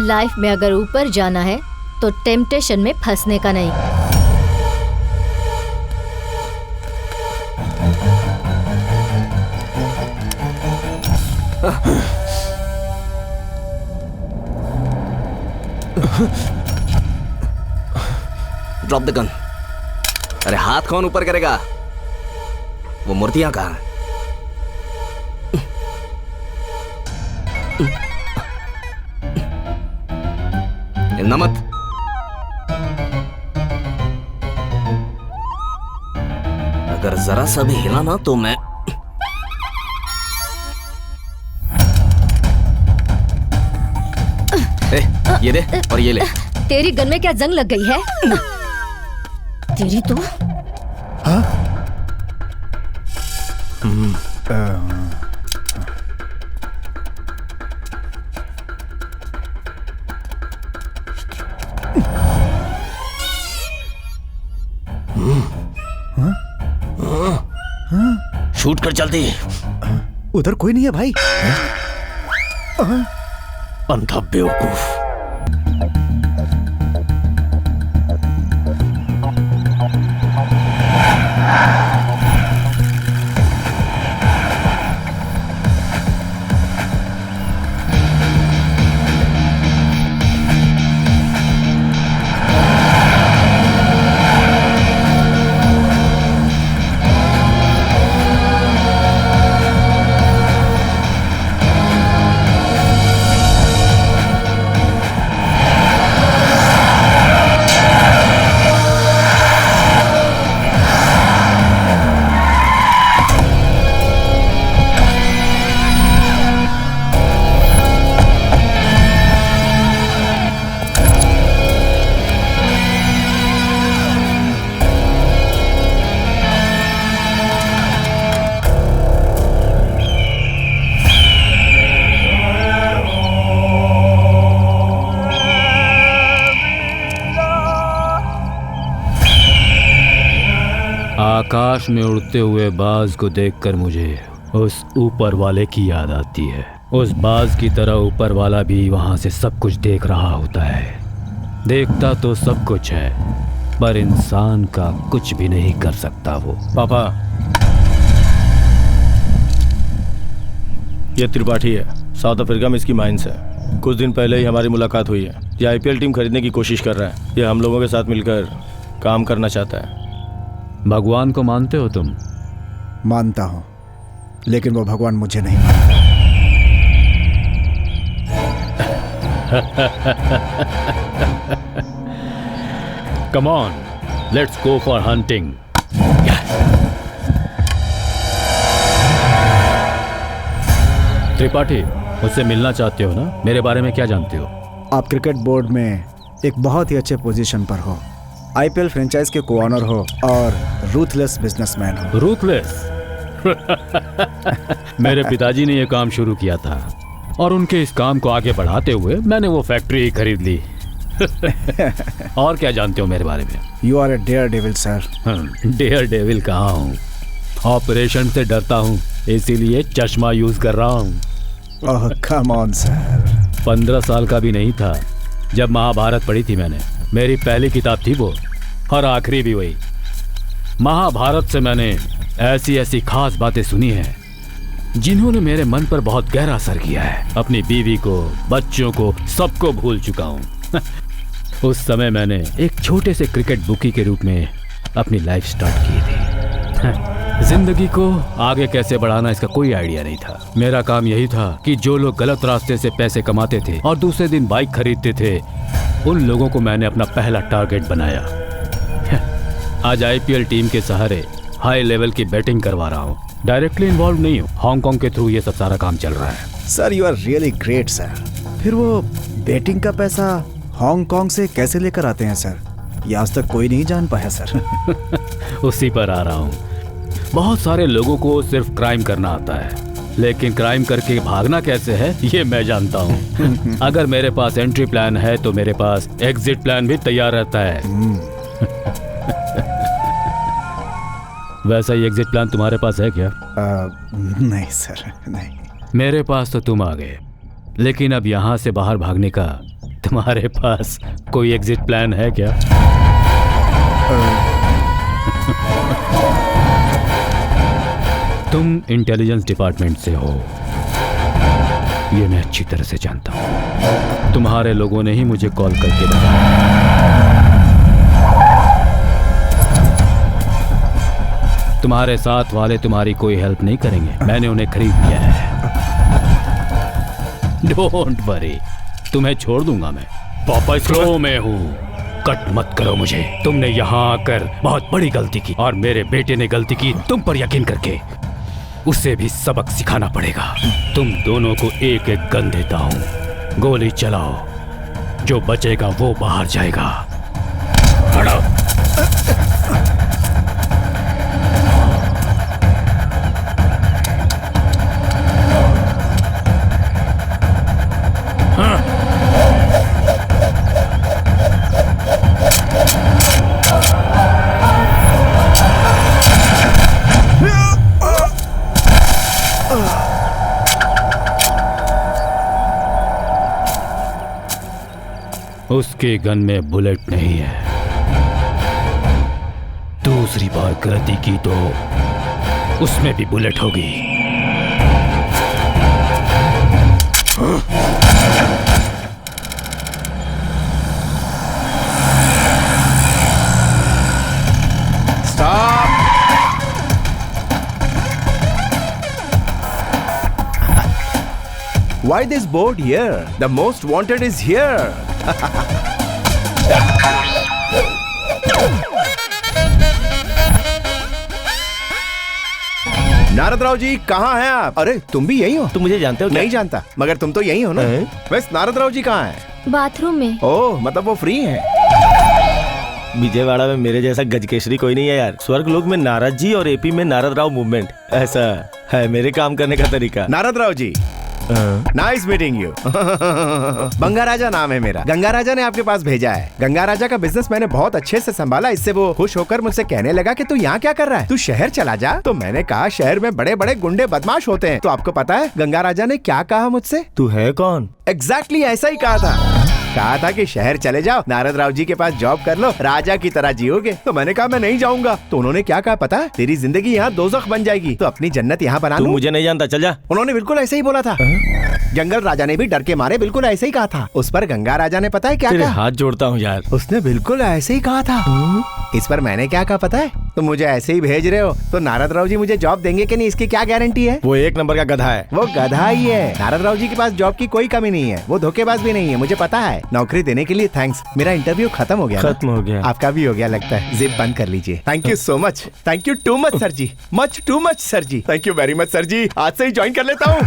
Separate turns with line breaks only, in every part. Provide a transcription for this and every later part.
Life में अगर ऊपर जाना है तो टेम्पटेशन में फंसने का नहीं।
Drop the gun. अरे हाथ कौन ऊपर करेगा? वो मूर्तियां कहाँ हैं? हिलना मत। अगर जरा सा भी हिला ना तो मैं ये दे और ये ले।
तेरी गन में क्या जंग लग गई है? तेरी तो
हाँ?
शूट कर चलती।
उधर कोई नहीं है भाई।
अंधा बेवकूफ।
आकाश में उड़ते हुए बाज को देखकर मुझे उस ऊपर वाले की याद आती है। उस बाज की तरह ऊपर वाला भी वहां से सब कुछ देख रहा होता है। देखता तो सब कुछ है पर इंसान का कुछ भी नहीं कर सकता वो।
पापा, ये त्रिपाठी है, साउथ अफ्रीका में इसकी माइंस है। कुछ दिन पहले ही हमारी मुलाकात हुई है। ये आईपीएल टीम खरीदने की कोशिश कर रहा है। ये हम लोगों के साथ मिलकर काम करना चाहता है।
भगवान को मानते हो तुम?
मानता हूं, लेकिन वो भगवान मुझे नहीं मानता।
Come on, let's go for hunting. Tripathi, मुझसे मिलना चाहते हो ना? मेरे बारे में क्या जानते हो?
आप क्रिकेट बोर्ड में एक बहुत ही अच्छे पोजीशन पर हो, आईपीएल फ्रेंचाइज के को-ऑनर हो और रूथलेस बिजनेसमैन हो।
रूथलेस? मेरे पिताजी ने यह काम शुरू किया था और उनके इस काम को आगे बढ़ाते हुए मैंने वो फैक्ट्री ही खरीद ली। और क्या जानते हो मेरे बारे में?
You are a daredevil sir.
Daredevil कहाँ हूँ? ऑपरेशन से डरता हूँ, इसीलिए चश्मा यूज कर रहा हूँ।
ओह कम ऑन सर।
15 साल का भी नहीं था जब महाभारत पढ़ी थी मैंने। मेरी पहली किताब थी वो और आखिरी भी वही। महाभारत से मैंने ऐसी ऐसी खास बातें सुनी हैं जिन्होंने मेरे मन पर बहुत गहरा असर किया है। अपनी बीवी को, बच्चों को, सबको भूल चुका हूँ। उस समय मैंने एक छोटे से क्रिकेट बुकी के रूप में अपनी लाइफ स्टार्ट की थी। जिंदगी को आगे कैसे बढ़ाना इसका कोई आइडिया नहीं था। मेरा काम यही था कि जो लोग गलत रास्ते से पैसे कमाते थे और दूसरे दिन बाइक खरीदते थे, उन लोगों को मैंने अपना पहला टारगेट बनाया। आज आईपीएल टीम के सहारे हाई लेवल की बैटिंग करवा रहा हूँ। डायरेक्टली इन्वॉल्व नहीं हूँ, हांगकांग के थ्रू ये सब सारा काम चल रहा है।
Sir you are really great sir. फिर वो बैटिंग का पैसा हांगकांग से कैसे लेकर आते हैं सर? ये आज तक कोई नहीं जान पाया सर।
उसी पर आ रहा हूँ। बहुत सारे लोगों को सिर्फ क्राइम करना आता है, लेकिन क्राइम करके भागना कैसे है ये मैं जानता हूँ। अगर मेरे पास एंट्री प्लान है तो मेरे पास एग्जिट प्लान भी तैयार रहता है। वैसा ही एग्जिट प्लान तुम्हारे पास है क्या?
नहीं सर, नहीं।
मेरे पास तो तुम आ गए, लेकिन अब यहाँ से बाहर भागने का तुम्हारे पास कोई एग्जिट प्लान है क्या? तुम इंटेलिजेंस डिपार्टमेंट से हो, ये मैं अच्छी तरह से जानता हूं। तुम्हारे लोगों ने ही मुझे कॉल करके बताया। तुम्हारे साथ वाले तुम्हारी कोई हेल्प नहीं करेंगे, मैंने उन्हें खरीद लिया है। डोंट वरी, तुम्हें छोड़ दूंगा मैं। पापा स्लो में हूँ, कट मत करो मुझे। तुमने यहाँ आकर बहुत बड़ी गलती की और मेरे बेटे ने गलती की तुम पर यकीन करके। उसे भी सबक सिखाना पड़ेगा। तुम दोनों को एक एक गन देता हूँ, गोली चलाओ, जो बचेगा वो बाहर जाएगा। हटो। उसके गन में बुलेट नहीं है। दूसरी बार गलती की तो उसमें भी बुलेट होगी।
Stop! Why this board here? The most wanted is here. Narad Rao ji कहाँ हैं आप? अरे तुम भी यही हो?
तुम मुझे जानते हो क्या?
नहीं जानता, मगर तुम तो यही हो ना? वैसे नारद राव जी कहाँ हैं?
बाथरूम में।
ओह, मतलब वो फ्री हैं।
विजयवाड़ा में मेरे जैसा गजकेसरी कोई नहीं है यार। स्वर्गलोक में नारद जी और एपी में नारद राव मूवमेंट, ऐसा है मेरे काम करने का तरीका।
Narad Rao ji, nice meeting you. Ganga राजा नाम है मेरा। गंगा राजा ने आपके पास भेजा है। गंगा राजा का बिजनेस मैंने बहुत अच्छे से संभाला। इससे वो खुश होकर मुझसे कहने लगा कि तू यहाँ क्या कर रहा है, तू शहर चला जा। तो मैंने कहा शहर में बड़े बड़े गुंडे बदमाश होते हैं। तो आपको पता है गंगा राजा ने क्या कहा मुझसे?
तू है कौन?
एग्जैक्टली ऐसा ही कहा था कि शहर चले जाओ, नारद राव जी के पास जॉब कर लो, राजा की तरह जियोगे। तो मैंने कहा मैं नहीं जाऊंगा। तो उन्होंने क्या कहा पता है? तेरी जिंदगी यहाँ दोज़ख बन जाएगी, तो अपनी जन्नत यहाँ बना
तू
लो।
मुझे नहीं जानता, चल जा।
उन्होंने बिल्कुल ऐसे ही बोला था। जंगल राजा ने भी डर के मारे बिल्कुल ऐसे ही कहा था। उस पर गंगा राजा ने पता है क्या
तेरे
कहा?
हाथ जोड़ता हूँ यार।
उसने बिल्कुल ऐसे ही कहा था। इस पर मैंने क्या कहा पता है? तुम मुझे ऐसे ही भेज रहे हो तो नारद राव जी मुझे जॉब देंगे कि नहीं, इसकी क्या गारंटी है?
वो एक नंबर का गधा है।
वो गधा ही है। नारद राव जी के पास जॉब की कोई कमी नहीं है। वो धोखेबाज भी नहीं है, मुझे पता है। नौकरी देने के लिए थैंक्स। मेरा इंटरव्यू खत्म हो गया।
खत्म हो गया।
आपका भी हो गया लगता है। जिप बंद कर लीजिए। Thank you so much. Thank you too much sir ji. Much too much sir ji. Thank you very much sir ji. आज से ही ज्वाइन कर लेता हूँ।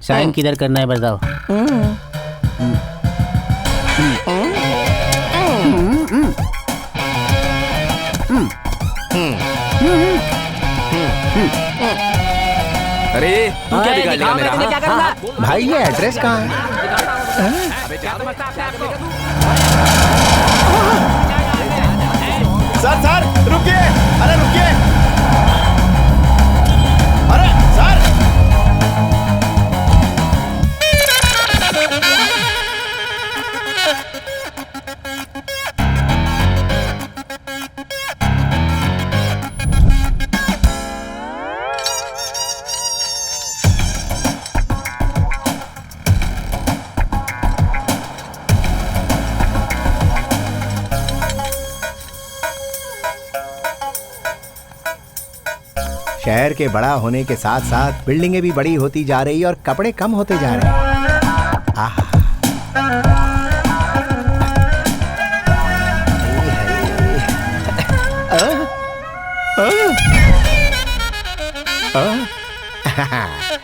साइन किधर करना है बताओ।
अरे तू क्या बिगाड़ लेगा मेरा? हाँ?
भाई ये एड्रेस कहाँ है? सर रुकिए। अरे रुकिए। अरे सर, शहर के बड़ा होने के साथ साथ बिल्डिंगें भी बड़ी होती जा रही और कपड़े कम होते जा रहे हैं। आहा।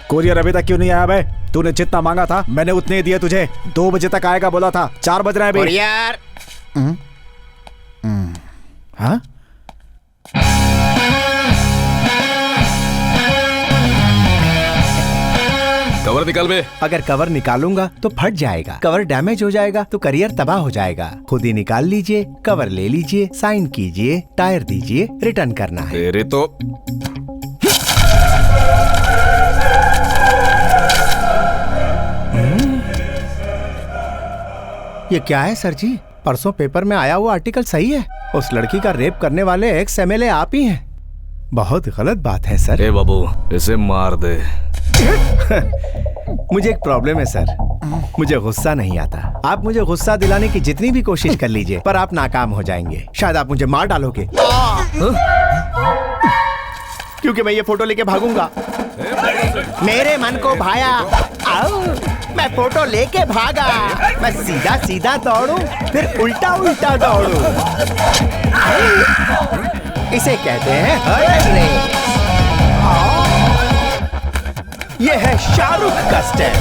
कोरियर अभी तक क्यों नहीं आया बे? तूने जितना मांगा था मैंने उतने ही दिए तुझे। 2 बजे तक आएगा बोला था, 4 बज रहे हैं अभी।
कोरियर।
हाँ?
कवर निकाल बे।
अगर कवर निकालूंगा तो फट जाएगा, कवर डैमेज हो जाएगा तो करियर तबाह हो जाएगा। खुद ही निकाल लीजिए, कवर ले लीजिए, साइन कीजिए, टायर दीजिए, रिटर्न करना है।
तेरे तो
ये क्या है सर जी? परसों पेपर में आया हुआ आर्टिकल सही है? उस लड़की का रेप करने वाले एक्स एमएलए आप ही हैं। बहुत गलत बात है सर।
ए बाबू, इसे मार दे।
मुझे एक प्रॉब्लम है सर, मुझे गुस्सा नहीं आता। आप मुझे गुस्सा दिलाने की जितनी भी कोशिश कर लीजिए, पर आप नाकाम हो जाएंगे। शायद आप मुझे मार डालोगे, क्योंकि मैं ये फोटो लेके भागूंगा। मेरे मन को भाया, आओ, मैं फोटो लेके भागा। मैं सीधा सीधा दौड़ू, फिर उल्टा उल्टा दौड़ू। इसे कहते हैं हर्ट रेस। ये है शाहरुख का स्टेप।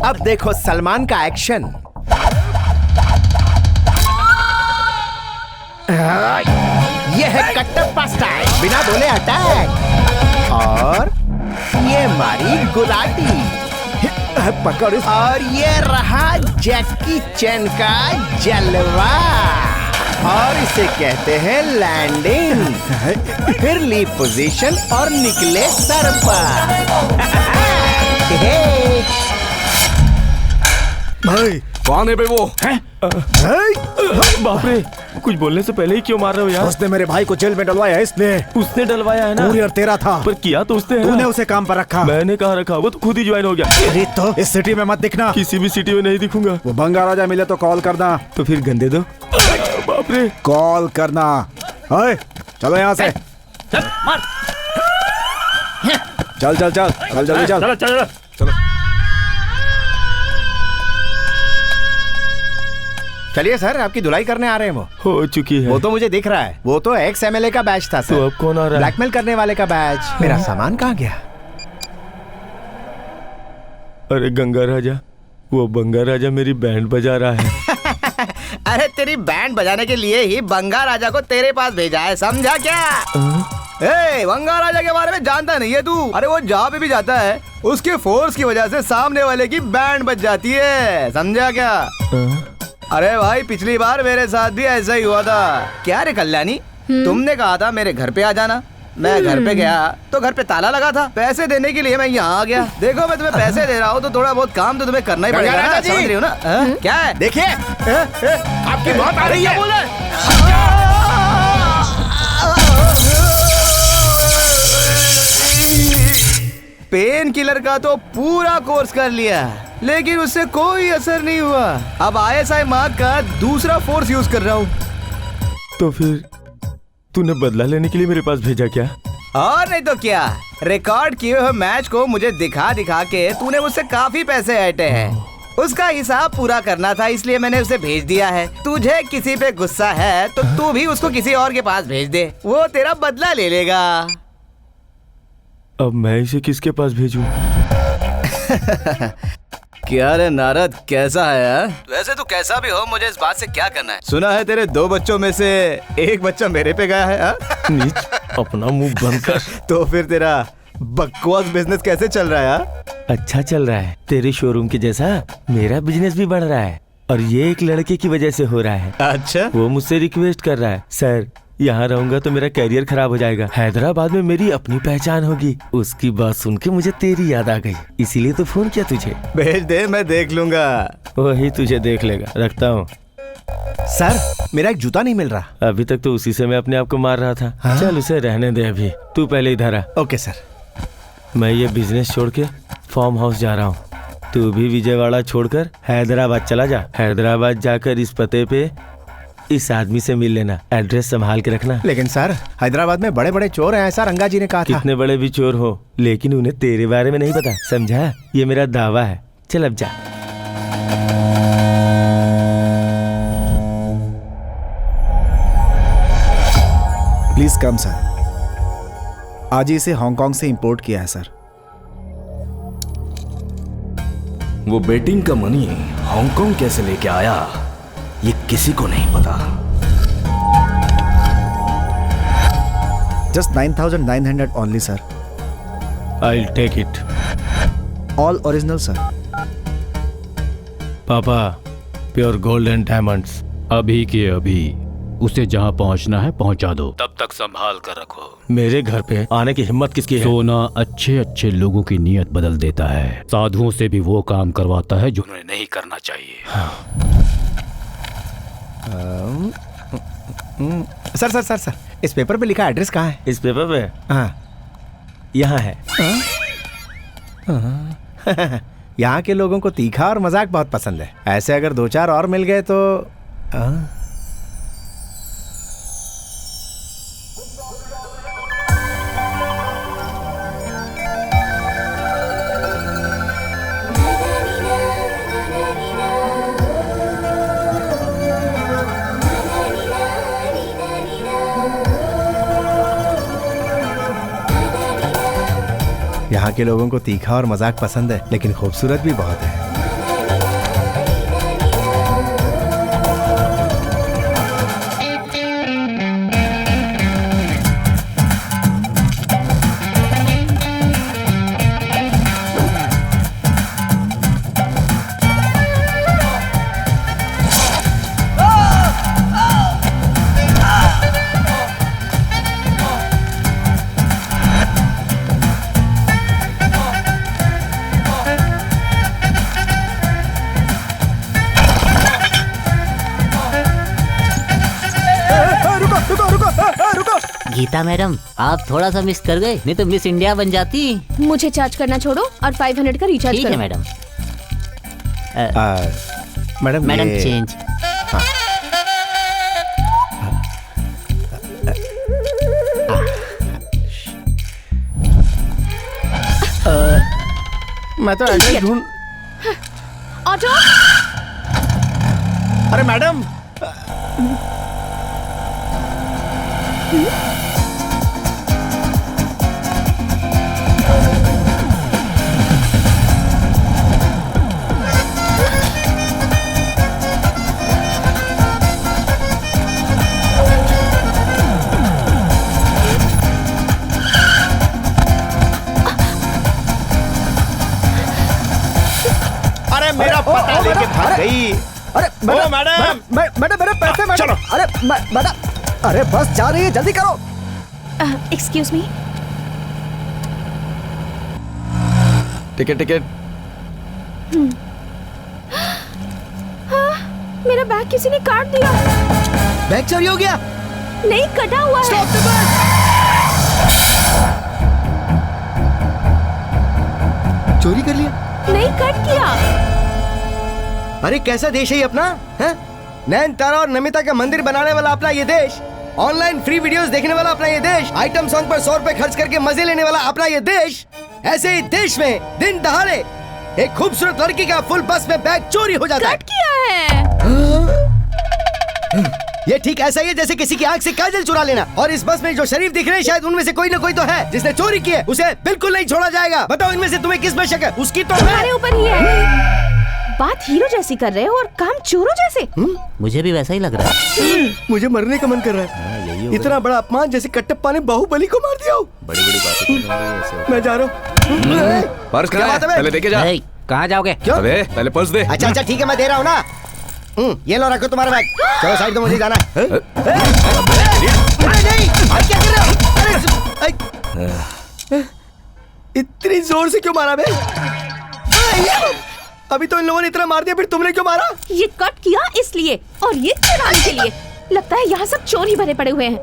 अब देखो सलमान का एक्शन। ये है कटप्पा स्टाइल, बिना बोले अटैक। और ये मारी गुलाटी। पकड़। और ये रहा जैकी चैन का जलवा। और इसे कहते हैं लैंडिंग। फिर ली पोजीशन और निकले सर पर।
भाई
कौन है बे वो?
बाप रे, कुछ बोलने से पहले ही क्यों मार रहे हो यार?
उसने मेरे भाई को जेल में डलवाया है, इसने।
उसने डलवाया है ना?
कुरियर तेरा था,
पर किया तो उसने है
तूने
ना?
उसे काम पर रखा।
मैंने कहाँ रखा? वो तो खुद ही ज्वाइन हो गया।
अरे तो इस सिटी में मत दिखना।
किसी भी सिटी में नहीं दिखूंगा।
वो बंगा राजा मिले तो कॉल करना।
तो फिर गंदे दो। बाप रे,
कॉल करना। ओए, चलो यहाँ से। चल चल चल चल जल्दी चल।
चलो।
चलिए सर, आपकी धुलाई करने आ रहे हैं वो।
हो चुकी है।
वो तो मुझे दिख रहा है, वो तो एक्स एमएलए का बैच था सर।
तो अब कौन आ रहा है?
ब्लैकमेल करने वाले का बैच। मेरा सामान कहाँ गया?
अरे गंगा राजा, वो बंगा राजा मेरी बैंड बजा रहा है।
अरे तेरी बैंड बजाने के लिए ही बंगा राजा को तेरे पास भेजा है, समझा क्या? ए, बंगा राजा के बारे में जानता नहीं है तू? अरे वो जहाँ पे भी जाता है, उसके फोर्स की वजह से सामने वाले की बैंड बज जाती है, समझा क्या? अरे भाई, पिछली बार मेरे साथ भी ऐसा ही हुआ था। क्या रे कल्याणी, तुमने कहा था मेरे घर पे आ जाना। मैं घर पे गया तो घर पे ताला लगा था। पैसे देने के लिए मैं यहाँ आ गया। देखो, मैं तुम्हें पैसे दे रहा हूँ तो थोड़ा बहुत काम तो तुम्हें करना ही पड़ेगा ना, समझ रही हो ना? क्या है?
देखिए, आपकी मौत आ रही है।
पेन किलर का तो पूरा कोर्स कर लिया, लेकिन उससे कोई असर नहीं हुआ। अब ISI मार्क का दूसरा फोर्स यूज कर रहा हूँ।
तो फिर तूने बदला लेने के लिए मेरे पास भेजा क्या?
और नहीं तो क्या, रिकॉर्ड किए हुए मैच को मुझे दिखा दिखा के तूने मुझसे काफी पैसे ऐंठे हैं। उसका हिसाब पूरा करना था, इसलिए मैंने उसे भेज दिया है। तुझे किसी पे गुस्सा है तो तू भी उसको किसी और के पास भेज दे, वो तेरा बदला ले लेगा।
अब मैं इसे किसके पास भेजूं?
क्या रे नारद, कैसा है? वैसे तू कैसा भी हो, मुझे इस बात से क्या करना है? सुना है तेरे 2 बच्चों में से एक बच्चा मेरे पे गया है।
नीच, अपना मुंह बंद कर।
तो फिर तेरा बकवास बिजनेस कैसे चल रहा है?
अच्छा चल रहा है। तेरे शोरूम के जैसा मेरा बिजनेस भी बढ़ रहा है, और ये एक लड़के की वजह से हो रहा है।
अच्छा,
वो मुझसे रिक्वेस्ट कर रहा है, सर यहाँ रहूंगा तो मेरा कैरियर खराब हो जाएगा, हैदराबाद में मेरी अपनी पहचान होगी। उसकी बात सुन के मुझे तेरी याद आ गई, इसीलिए तो फोन किया तुझे।
भेज दे, मैं देख लूंगा।
वही तुझे देख लेगा। रखता हूँ।
सर, मेरा एक जूता नहीं मिल रहा।
अभी तक तो उसी से मैं अपने आप को मार रहा था। हाँ? चल उसे रहने दे, अभी तू पहले इधर आ।
Okay sir.
मैं ये बिजनेस छोड़ के फार्म हाउस जा रहा हूँ। तू भी विजयवाड़ा छोड़कर हैदराबाद चला जा। हैदराबाद जाकर इस पते पे इस आदमी से मिल लेना। एड्रेस संभाल के रखना।
लेकिन सर, हैदराबाद में बड़े बड़े चोर हैं, ऐसा रंगा जी ने कहा था।
कितने बड़े भी चोर हो, लेकिन उन्हें तेरे बारे में नहीं पता, समझा? ये मेरा दावा है। चल अब जा।
Please come sir. आज ही इसे हांगकांग से इंपोर्ट किया है सर।
वो बेटिंग का मनी हांगकांग कैसे लेके आया, ये किसी को नहीं पता।
Just 9,900 only, sir.
I'll take it.
All original, sir.
पापा, प्योर गोल्ड एंड डायमंड्स।
अभी के अभी उसे जहाँ पहुँचना है पहुँचा दो, तब तक संभाल कर रखो।
मेरे घर पे आने की हिम्मत किसकी है?
सोना अच्छे अच्छे लोगों की नीयत बदल देता है, साधुओं से भी वो काम करवाता है जो उन्हें नहीं करना चाहिए।
सर सर सर सर, इस पेपर पे लिखा एड्रेस कहाँ है?
इस पेपर पे
हाँ।
यहाँ है।
यहाँ के लोगों को तीखा और मजाक बहुत पसंद है। ऐसे अगर 2-4 और मिल गए तो यहाँ के लोगों को तीखा और मजाक पसंद है, लेकिन खूबसूरत भी बहुत है।
गीता मैडम, आप थोड़ा सा मिस कर गए, नहीं तो मिस इंडिया बन जाती।
मुझे चार्ज करना छोड़ो और 500 का रिचार्ज
ठीक है
करो।
मैडम।
मैडम
मैडम
ये-
चेंज।
मैं तो एड्रेस ढूंढ।
ऑटो।
अरे मैडम, अरे मेरा पता लेके भाग गई।
अरे
ओ मैडम,
मैडम मेरे पैसे मैडम।
चलो।
अरे मैडम, अरे बस जा रही है, जल्दी करो।
Excuse me.
Ticket ticket.
मेरा बैग किसी ने काट दिया।
बैग चोरी हो गया।
नहीं, कटा हुआ है।
चोरी कर लिया।
नहीं, कट किया।
अरे कैसा देश है ये अपना, है? नैनतारा और नमिता का मंदिर बनाने वाला अपना ये देश, ऑनलाइन फ्री वीडियोस देखने वाला अपना ये देश, आइटम सॉन्ग पर 100 रुपए खर्च करके मजे लेने वाला अपना ये देश। ऐसे ही देश में दिन दहाड़े एक खूबसूरत लड़की का फुल बस में बैग चोरी हो जाता है।
कट किया है।
ये ठीक ऐसा ही है जैसे किसी की आंख से काजल चुरा लेना। और इस बस में जो शरीफ दिख रहे हैं, शायद उनमें से कोई ना कोई तो है जिसने चोरी की है। उसे बिल्कुल नहीं छोड़ा जाएगा। बताओ इनमें से तुम्हें किस में शक है? उसकी तो
तुम्हारे ऊपर ही है। बात हीरो जैसी कर रहे हो और काम चोरों जैसे।
मुझे भी वैसा ही लग रहा है।
मुझे मरने का मन कर रहा है। इतना बड़ा अपमान जैसे कटप्पा ने बाहुबली को मार दिया हो।
बड़ी बड़ी बातें।
मैं जा रहा हूँ।
पर्स
क्या
कहाँ
बात है
है?
बे?
पहले देके जा।
ए, कहाँ जाओगे?
क्यों?
अबे पहले पर्स दे।
अच्छा अच्छा ठीक है, मैं दे रहा हूँ ना। ये लो, रखो तुम्हारा बैग। चलो साइड, तो मुझे जाना है। अरे नहीं, भाई क्या कर रहे हो? अरे इतनी जोर से क्यों मारा बे? अभी तो इन लोगों ने इतना मार दिया, फिर तुमने क्यों मारा?
ये कट किया इसलिए और ये चुराने के लिए। लगता है यहाँ सब चोर ही भरे पड़े हुए हैं।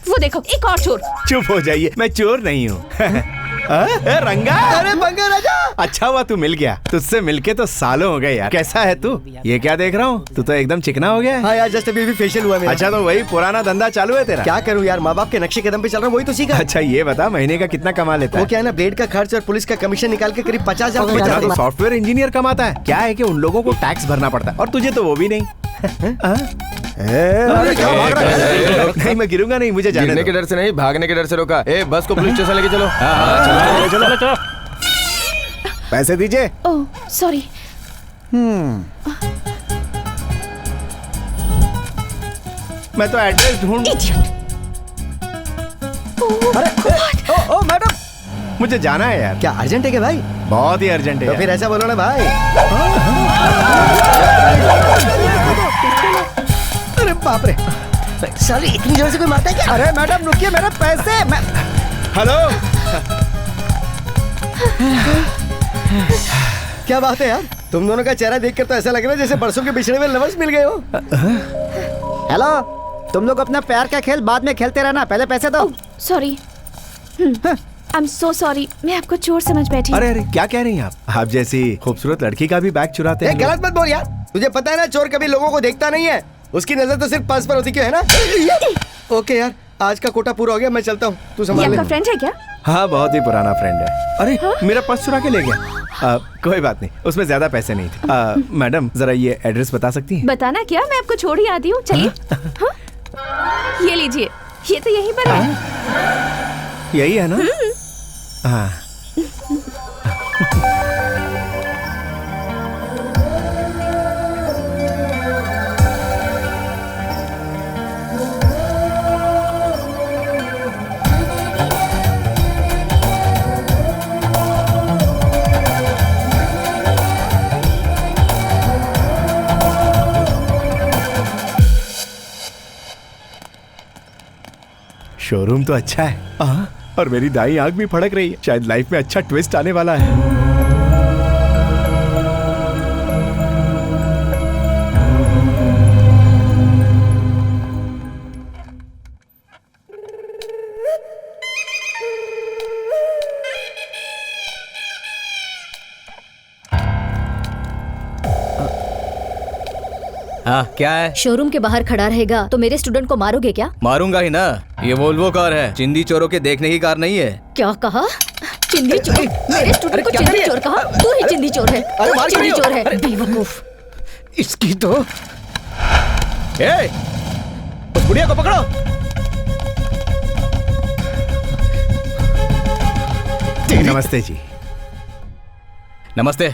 वो देखो, एक और चोर।
चुप हो जाइए, मैं चोर नहीं हूँ। रंगा,
अरे बंगा राजा,
अच्छा हुआ तू मिल गया। तुझसे मिलके तो सालों हो गए यार। कैसा है तू? ये क्या देख रहा हूँ, तू तो एकदम चिकना हो गया है।
हाँ यार, जस्ट अभी फेशियल हुआ मेरा।
अच्छा, तो वही पुराना धंधा चालू है तेरा?
क्या करूँ यार, माँ बाप के नक्शे कदम पे चल रहा हूँ, वही तो सीखा।
अच्छा ये बता, महीने का कितना कमा लेता
वो
है?
क्या है ना, ब्लेड का खर्च और पुलिस का कमीशन निकाल के करीब 50,000
अच्छा, तो सॉफ्टवेयर इंजीनियर कमाता है। क्या है कि उन लोगों को टैक्स भरना पड़ता है और तुझे तो वो भी नहीं। अरे क्या भाग रहा है? नहीं, मैं गिरूंगा नहीं, मुझे जाने
गिरने के
दो।
डर से नहीं, भागने के डर से रोका। ए बस को पुलिस स्टेशन लेके चलो।
चलो चलो, पैसे दीजिए।
Oh sorry.
मैं तो एड्रेस ढूंढ।
ओ मैडम,
मुझे जाना है यार।
क्या अर्जेंट है क्या भाई?
बहुत ही अर्जेंट है
तो
यार।
फिर ऐसा बोलो ना भाई। अरे बाप रे, साली इतनी जोर से कोई मारता है क्या? अरे मैडम रुकिए, मेरे पैसे।
हेलो।
क्या बात है यार, तुम दोनों का चेहरा देखकर तो ऐसा लग रहा है जैसे बरसों के बिछड़े हुए लवर्स मिल गए हो। हेलो, तुम लोग अपना प्यार का खेल बाद में खेलते रहना, पहले पैसे दो।
Sorry, I am so sorry, मैं आपको चोर समझ बैठी।
अरे अरे, क्या कह रही हैं आप जैसी खूबसूरत लड़की का भी बैग चुराते हैं।
गलत मत बोल यार, तुझे पता है ना चोर कभी लोगों को देखता नहीं है, उसकी नजर तो सिर्फ पर्स पर होती है ना। ओके यार, आज का कोटा पूरा हो गया, मैं चलता हूँ, तू
ये
संभाल ले।
आपका फ्रेंड है क्या?
हाँ, बहुत ही पुराना फ्रेंड है। अरे मेरा पर्स चुरा के ले गया। कोई बात नहीं, उसमें ज्यादा पैसे नहीं थे। मैडम जरा ये एड्रेस बता सकती हैं?
बताना क्या, मैं आपको छोड़ ही आती हूँ। चलिए। हाँ? ये लीजिए, ये तो यहीं पर है।
यही है ना? हाँ। शोरूम तो अच्छा है। और मेरी दाई आंख भी फड़क रही है, शायद लाइफ में अच्छा ट्विस्ट आने वाला है।
हाँ क्या है?
शोरूम के बाहर खड़ा रहेगा तो मेरे स्टूडेंट को मारोगे क्या?
मारूंगा ही ना, ये वोल्वो कार है, चिंदी चोरों के देखने की कार नहीं है।
क्या कहा? चिंदी चोर? मेरे स्टूडेंट को चिंदी चोर कहा? तू ही चिंदी चोर है, तू ही चिंदी चोर है, बेवकूफ।
इसकी तो उस बुढ़िया को पकड़ो।
नमस्ते जी।
नमस्ते।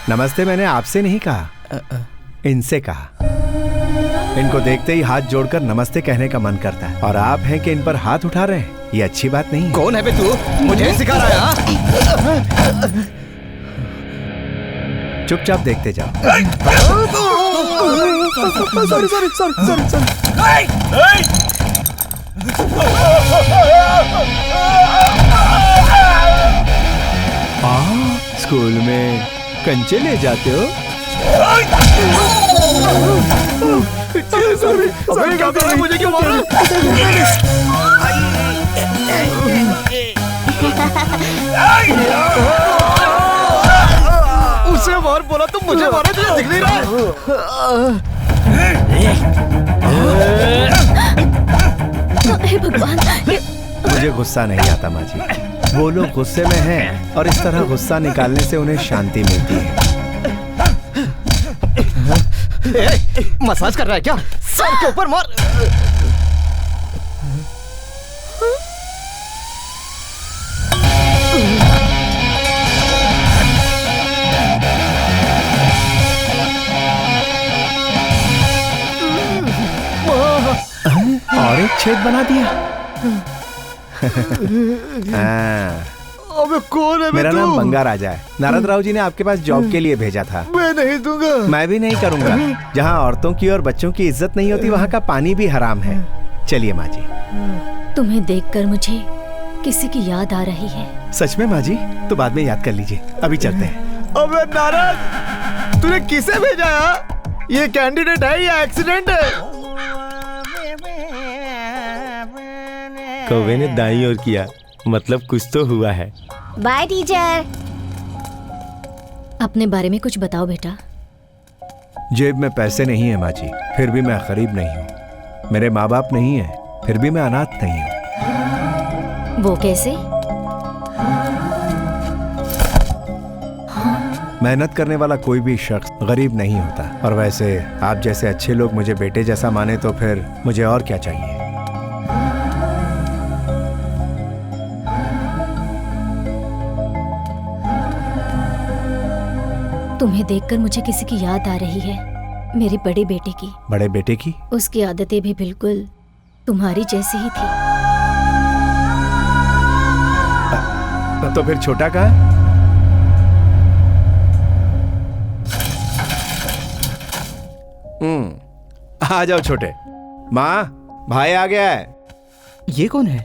नमस्ते मैंने आपसे नहीं कहा, इनसे कहा। इनको देखते ही हाथ जोड़कर नमस्ते कहने का मन करता है, और आप हैं कि इन पर हाथ उठा रहे हैं, ये अच्छी बात नहीं है।
कौन है बे तू? मुझे सिखा रहा है?
चुपचाप देखते जाओ। स्कूल में कंचे ले जाते हो?
क्या कर रहा है? मुझे क्यों मार रहा है? उसे मार बोला तुम मुझे मारा, तुझे दिख नहीं रहा?
हे भगवान,
मुझे गुस्सा नहीं आता माँ जी। वो लोग गुस्से में हैं और इस तरह गुस्सा निकालने से उन्हें शांति मिलती है।
मसाज कर रहा है क्या? सर के ऊपर मार।
और एक छेद बना दिया।
अबे कौन है?
मेरा नाम बंगा राजा है। नारद राव जी ने आपके पास जॉब के लिए भेजा था।
मैं नहीं दूंगा।
मैं भी नहीं करूंगा। जहाँ औरतों की और बच्चों की इज्जत नहीं होती, वहाँ का पानी भी हराम है। चलिए माँ जी।
तुम्हें देखकर मुझे किसी की याद आ रही है।
सच में माँ जी? तो बाद में याद कर लीजिए, अभी चलते हैं।
अबे नारद, तूने किसे भेजा है? ये कैंडिडेट है या एक्सीडेंट है?
कौवे ने दाईं ओर किया, मतलब कुछ तो हुआ है।
Bye teacher. अपने बारे में कुछ बताओ बेटा।
जेब में पैसे नहीं है माँ जी, फिर भी मैं गरीब नहीं हूँ। मेरे माँ बाप नहीं है, फिर भी मैं अनाथ नहीं हूँ।
वो कैसे?
मेहनत करने वाला कोई भी शख्स गरीब नहीं होता। और वैसे आप जैसे अच्छे लोग मुझे बेटे जैसा माने तो फिर मुझे और क्या चाहिए।
तुम्हें देखकर मुझे किसी की याद आ रही है। मेरी बड़ी बेटी की।
बड़े बेटे की?
उसकी आदतें भी बिल्कुल तुम्हारी जैसी ही थी।
तो फिर छोटा कहाँ है? आ जाओ छोटे। माँ, भाई आ गया है।
ये कौन है?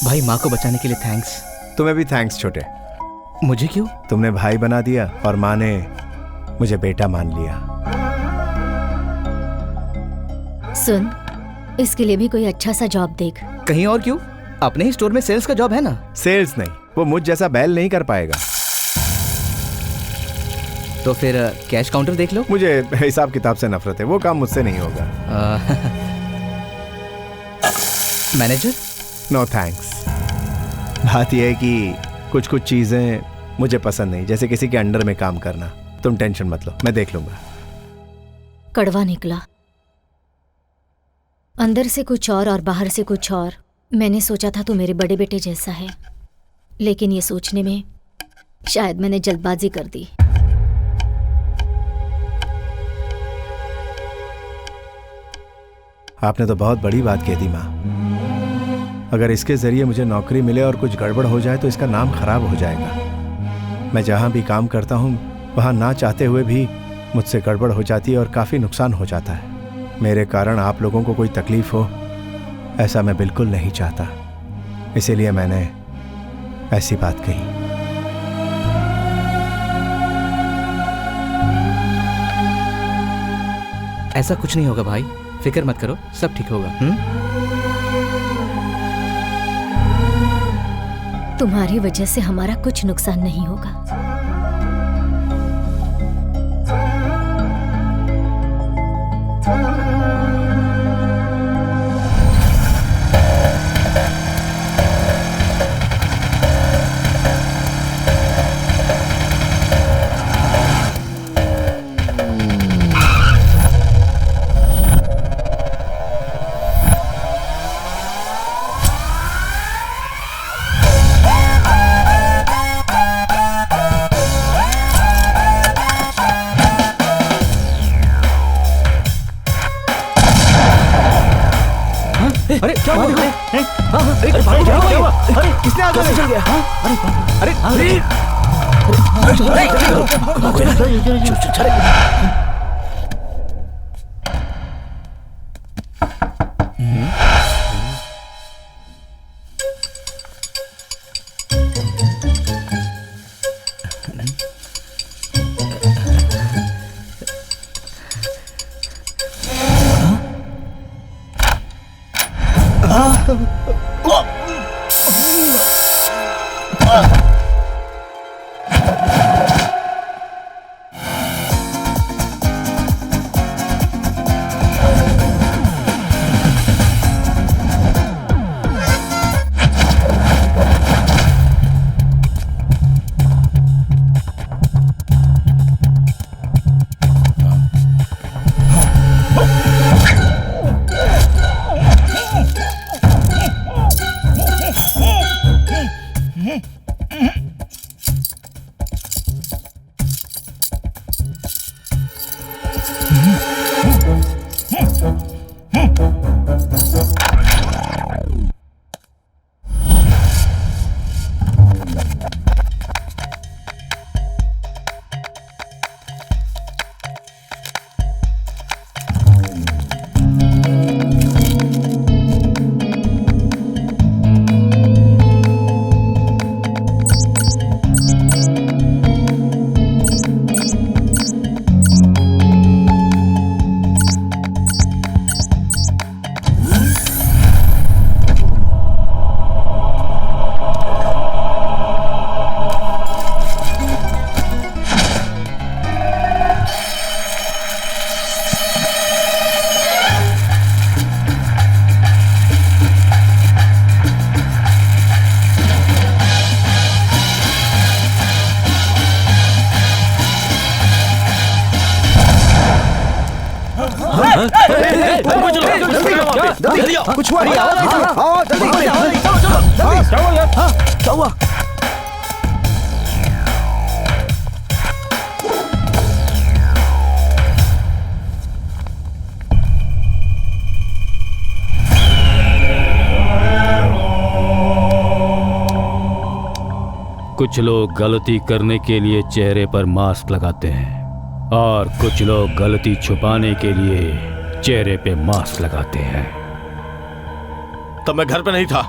भाई, माँ को बचाने के लिए थैंक्स।
तुम्हें भी थैंक्स छोटे।
मुझे क्यों?
तुमने भाई बना दिया और माँ ने मुझे बेटा मान लिया।
सुन, इसके लिए भी कोई अच्छा सा जॉब देख।
कहीं और क्यों? अपने ही स्टोर में सेल्स का जॉब है ना।
सेल्स नहीं, वो मुझ जैसा बैल नहीं कर पाएगा।
तो फिर कैश काउंटर देख लो।
मुझे हिसाब किताब से नफरत है, वो काम मुझसे नहीं होगा।
मैनेजर?
No thanks. बात यह है कि कुछ कुछ चीजें मुझे पसंद नहीं, जैसे किसी के अंडर में काम करना। तुम टेंशन मत लो, मैं देख लूंगा।
कड़वा निकला, अंदर से कुछ और बाहर से कुछ और। मैंने सोचा था तू मेरे बड़े बेटे जैसा है, लेकिन ये सोचने में शायद मैंने जल्दबाजी कर दी।
आपने तो बहुत बड़ी बात कह दी माँ। अगर इसके जरिए मुझे नौकरी मिले और कुछ गड़बड़ हो जाए तो इसका नाम खराब हो जाएगा। मैं जहाँ भी काम करता हूँ वहाँ ना चाहते हुए भी मुझसे गड़बड़ हो जाती है और काफ़ी नुकसान हो जाता है। मेरे कारण आप लोगों को कोई तकलीफ हो, ऐसा मैं बिल्कुल नहीं चाहता। इसीलिए मैंने ऐसी बात कही।
ऐसा कुछ नहीं होगा भाई, फिक्र मत करो, सब ठीक होगा।
तुम्हारी वजह से हमारा कुछ नुकसान नहीं होगा।
अरे क्या हुआ? अरे क्या हुआ? अरे किसने आग चल गया? अरे अरे
कुछ हुआ नहीं?
क्या हुआ?
कुछ लोग गलती करने के लिए चेहरे पर मास्क लगाते हैं और कुछ लोग गलती छुपाने के लिए चेहरे पे मास्क लगाते हैं।
तब मैं घर पे नहीं था।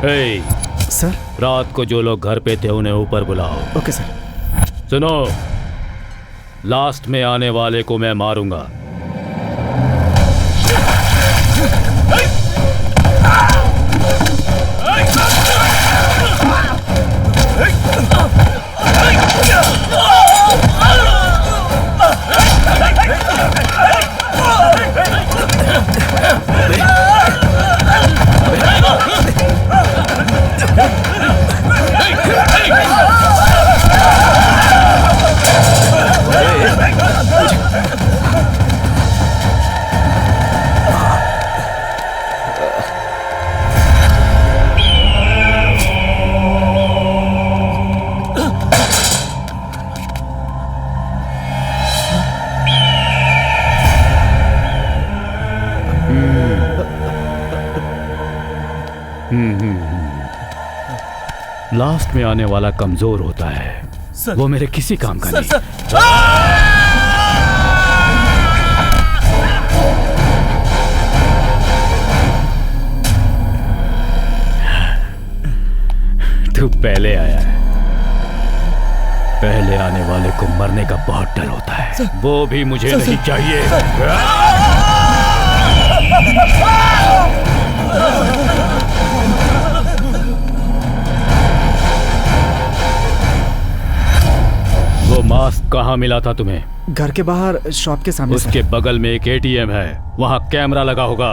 ए,
सर।
रात को जो लोग घर पे थे उन्हें ऊपर बुलाओ।
Okay sir.
सुनो, लास्ट में आने वाले को मैं मारूंगा। लास्ट में आने वाला कमजोर होता है, वो मेरे किसी काम का नहीं। तू पहले आया है। पहले आने वाले को मरने का बहुत डर होता है, वो भी मुझे नहीं चाहिए। वो मास्क कहाँ मिला था तुम्हें?
घर के बाहर शॉप के सामने।
उसके बगल में एक एटीएम है, वहाँ कैमरा लगा होगा।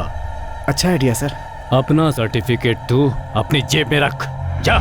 अच्छा आइडिया सर।
अपना सर्टिफिकेट तू अपनी जेब में रख, जा।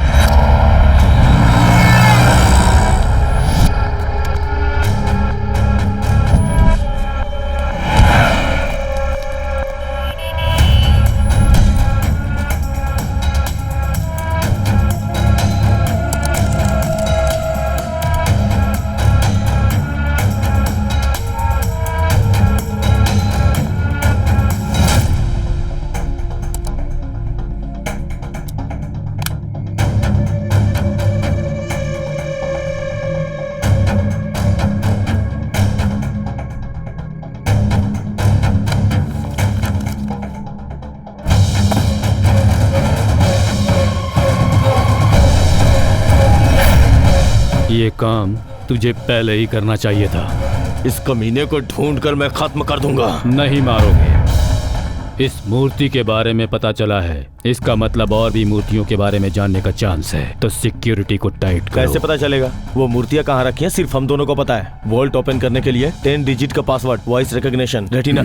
ये काम तुझे पहले ही करना चाहिए था।
इस कमीने को ढूंढकर मैं खत्म कर दूंगा।
नहीं मारोगे। इस मूर्ति के बारे में पता चला है, इसका मतलब और भी मूर्तियों के बारे में जानने का चांस है, तो सिक्योरिटी को टाइट करो।
कैसे पता चलेगा? वो मूर्तियां कहाँ रखी हैं सिर्फ हम दोनों को पता है। वॉल्ट ओपन करने के लिए 10 डिजिट का पासवर्ड, वॉइस रिकॉग्निशन, रेटिना।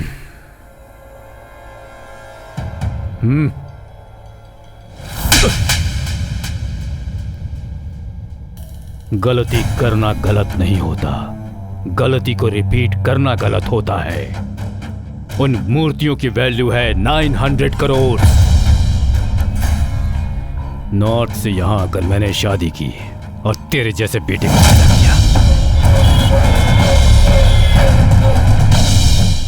गलती करना गलत नहीं होता, गलती को रिपीट करना गलत होता है। उन मूर्तियों की वैल्यू है 900 करोड़। नॉर्थ से यहां आकर मैंने शादी की और तेरे जैसे बेटे को पैदा किया।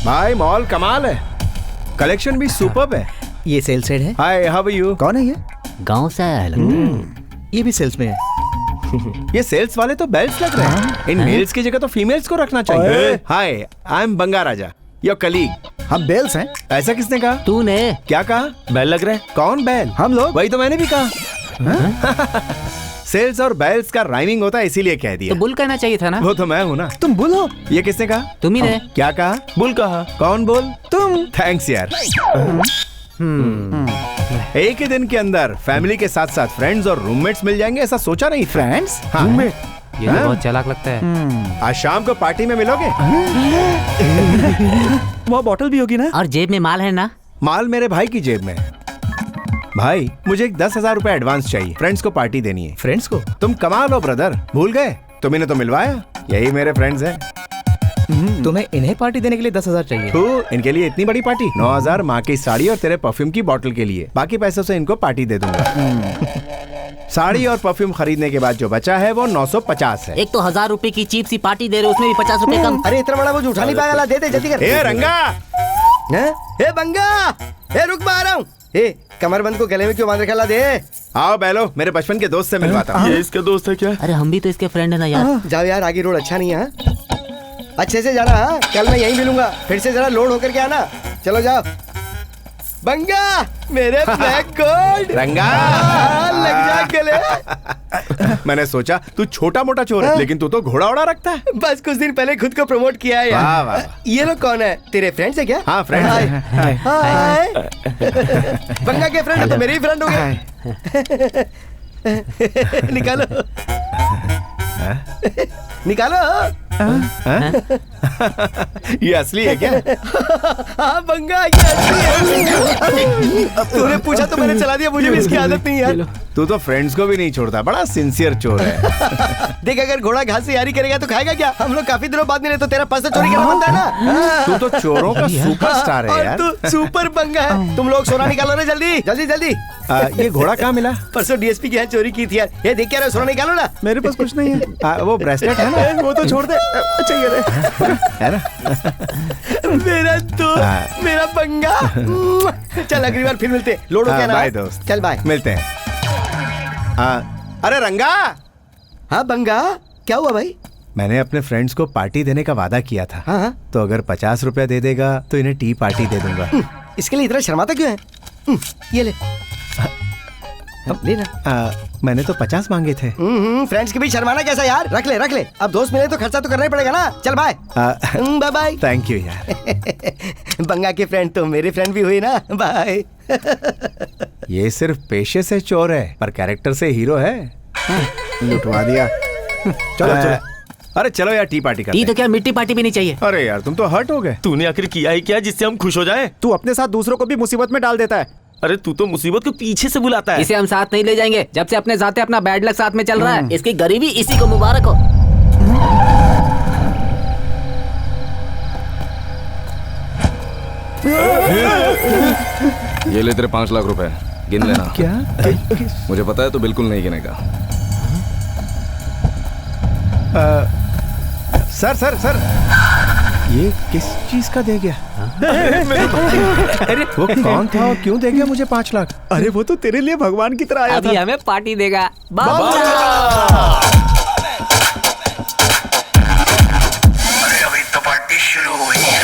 भाई मॉल कमाल है, कलेक्शन भी सुपर्ब है।
ये सेल्स हेड है।
हाय, हाउ आर यू?
कौन है ये?
गांव से आया है।
ये भी सेल्स में है।
ये सेल्स वाले तो बेल्ट्स लग रहे हैं। इन मेल्स की जगह तो फीमेल्स को रखना चाहिए। Hi, I am Banga Raja, your colleague.
हम बेल्स हैं।
ऐसा किसने कहा?
तूने।
क्या कहा?
बैल लग रहे हैं।
कौन बैल?
हम लोग।
वही तो मैंने भी कहा। सेल्स और बैल्स का राइमिंग होता है, इसीलिए कह दिया।
तो बुल कहना चाहिए था ना।
वो तो मैं हूँ ना।
तुम बुल हो?
ये किसने कहा?
तुम ही ने।
क्या कहा?
बुल कहा।
कौन बोल?
तुम।
थैंक्स यार। एक ही दिन के अंदर फैमिली के साथ साथ फ्रेंड्स और रूममेट्स मिल जाएंगे, ऐसा सोचा नहीं।
फ्रेंड्स?
हाँ।
रूममेट?
ये तो बहुत चालाक लगता है।
आज शाम को पार्टी में मिलोगे?
वो बॉटल भी होगी ना?
और जेब में माल है ना?
माल मेरे भाई की जेब में है। भाई मुझे 10,000 रुपए एडवांस चाहिए, फ्रेंड्स को पार्टी देनी है।
फ्रेंड्स को?
तुम कमा लो ब्रदर, भूल गए? तुम इन्हें तो मिलवाया, यही मेरे फ्रेंड्स हैं।
तुम्हें इन्हें पार्टी देने के लिए 10,000 चाहिए?
तो इनके लिए इतनी बड़ी पार्टी? 9,000 माँ की साड़ी और तेरे परफ्यूम की बोतल के लिए, बाकी पैसों से इनको पार्टी दे दूंगा। साड़ी और परफ्यूम खरीदने के बाद जो बचा है वो 950 है।
एक तो 1,000 रुपए की चीप सी पार्टी दे रहे हो, उसमें भी 50 रुपए कम।
अरे इतना बड़ा वो उठा नहीं पाएगा, दे दे जल्दी कर।
ए रंगा,
ए बंगा, ए रुक, मैं आ रहा हूँ। ए कमरबंद को गले में क्यों बांध रखा? ला दे।
आओ बैलो, मेरे बचपन के दोस्त से मिलवाता हूँ।
ये इसका दोस्त है क्या?
अरे हम भी तो इसके फ्रेंड है ना यार।
जाओ यार, आगे रोड अच्छा नहीं है। अच्छे से जाना। हाँ, कल मैं यहीं मिलूंगा। फिर से जरा लोड होकर के आना। चलो जाओ। बंगा मेरे ब्लैक गोल्ड
रंगा
लग जा गले।
मैंने सोचा तू छोटा मोटा चोर है, लेकिन तू तो घोड़ा उड़ा रखता है।
बस कुछ दिन पहले खुद को प्रमोट किया है
वाह,
यार।
वाह।
ये लोग कौन है? तेरे फ्रेंड्स है क्या?
हाँ फ्रेंड
हाय।
है।
हाय। बंगा के फ्रेंड है तो मेरे ही फ्रेंड हो गए। निकालो निकालो।
ये असली है क्या?
हाँ बंगा ये असली है। तूने पूछा तो मैंने चला दिया, मुझे भी इसकी आदत नहीं यार।
तू तो फ्रेंड्स को भी नहीं छोड़ता, बड़ा सिंसियर चोर है।
देख अगर घोड़ा घास से यारी करेगा तो खाएगा क्या? हम लोग काफी दिनों बाद मिले तो तेरा पर्स तो चोरी करना बनता है ना।
तू तो चोरों का सुपरस्टार है
और
यार।
तू सुपर बंगा है। तुम लोग सोना निकालो ना, जल्दी जल्दी जल्दी।
ये घोड़ा कहाँ मिला?
परसों डीएसपी के यहाँ चोरी की थी यार। ये देख क्या रहे हो? सोना निकालो ना।
मेरे पास कुछ नहीं है। वो ब्रेसलेट है ना, वो तो छोड़ दे। अच्छा ये है ना?
मेरा दोस्त, मेरा बंगा। चल अगली बार फिर मिलते। लोड हो क्या ना?
बाय दोस्त।
चल बाय।
मिलते हैं। अरे रंगा।
हाँ बंगा, क्या हुआ भाई?
मैंने अपने फ्रेंड्स को पार्टी देने का वादा किया था।
हाँ।
तो अगर 50 रुपया दे देगा तो इन्हें टी पार्टी दे दूंगा।
इसके लिए इतना शर्माता क्यों है? ये ले। अब लेना।
मैंने तो 50 मांगे थे।
फ्रेंड्स के भी शर्माना कैसा यार? रख ले रख ले। अब दोस्त मिले तो खर्चा तो करना ही पड़ेगा ना। चल bye. Bye bye.
Thank you यार।
बंगा के फ्रेंड तो मेरे फ्रेंड भी हुई ना। बाय।
ये सिर्फ पेशे से चोर है, पर कैरेक्टर से हीरो है। लुटवा दिया। चलो चलो। अरे चलो यार, टी पार्टी करते
टी
हैं।
तो क्या, मिट्टी पार्टी भी नहीं चाहिए।
अरे यार तुम तो हर्ट हो गए।
तूने आखिर किया ही क्या जिससे हम खुश हो जाएं?
तू अपने साथ दूसरों को भी मुसीबत में डाल देता है।
अरे तू तो मुसीबत को पीछे से बुलाता है।
इसे हम साथ नहीं ले जाएंगे। जब से अपने साथ अपना बैड लक साथ में चल रहा है, इसकी गरीबी इसी को मुबारक हो।
ये ले तेरे 5 लाख रुपए, गिन लेना।
क्या?
मुझे पता है तो बिल्कुल नहीं गिनेगा।
सर सर सर, ये किस चीज का दे गया? अरे वो कौन था और क्यों दे गया मुझे 5 लाख?
अरे वो तो तेरे लिए भगवान की तरह आया
अभी
था।
हमें पार्टी देगा।
अभी तो पार्टी शुरू हुई है।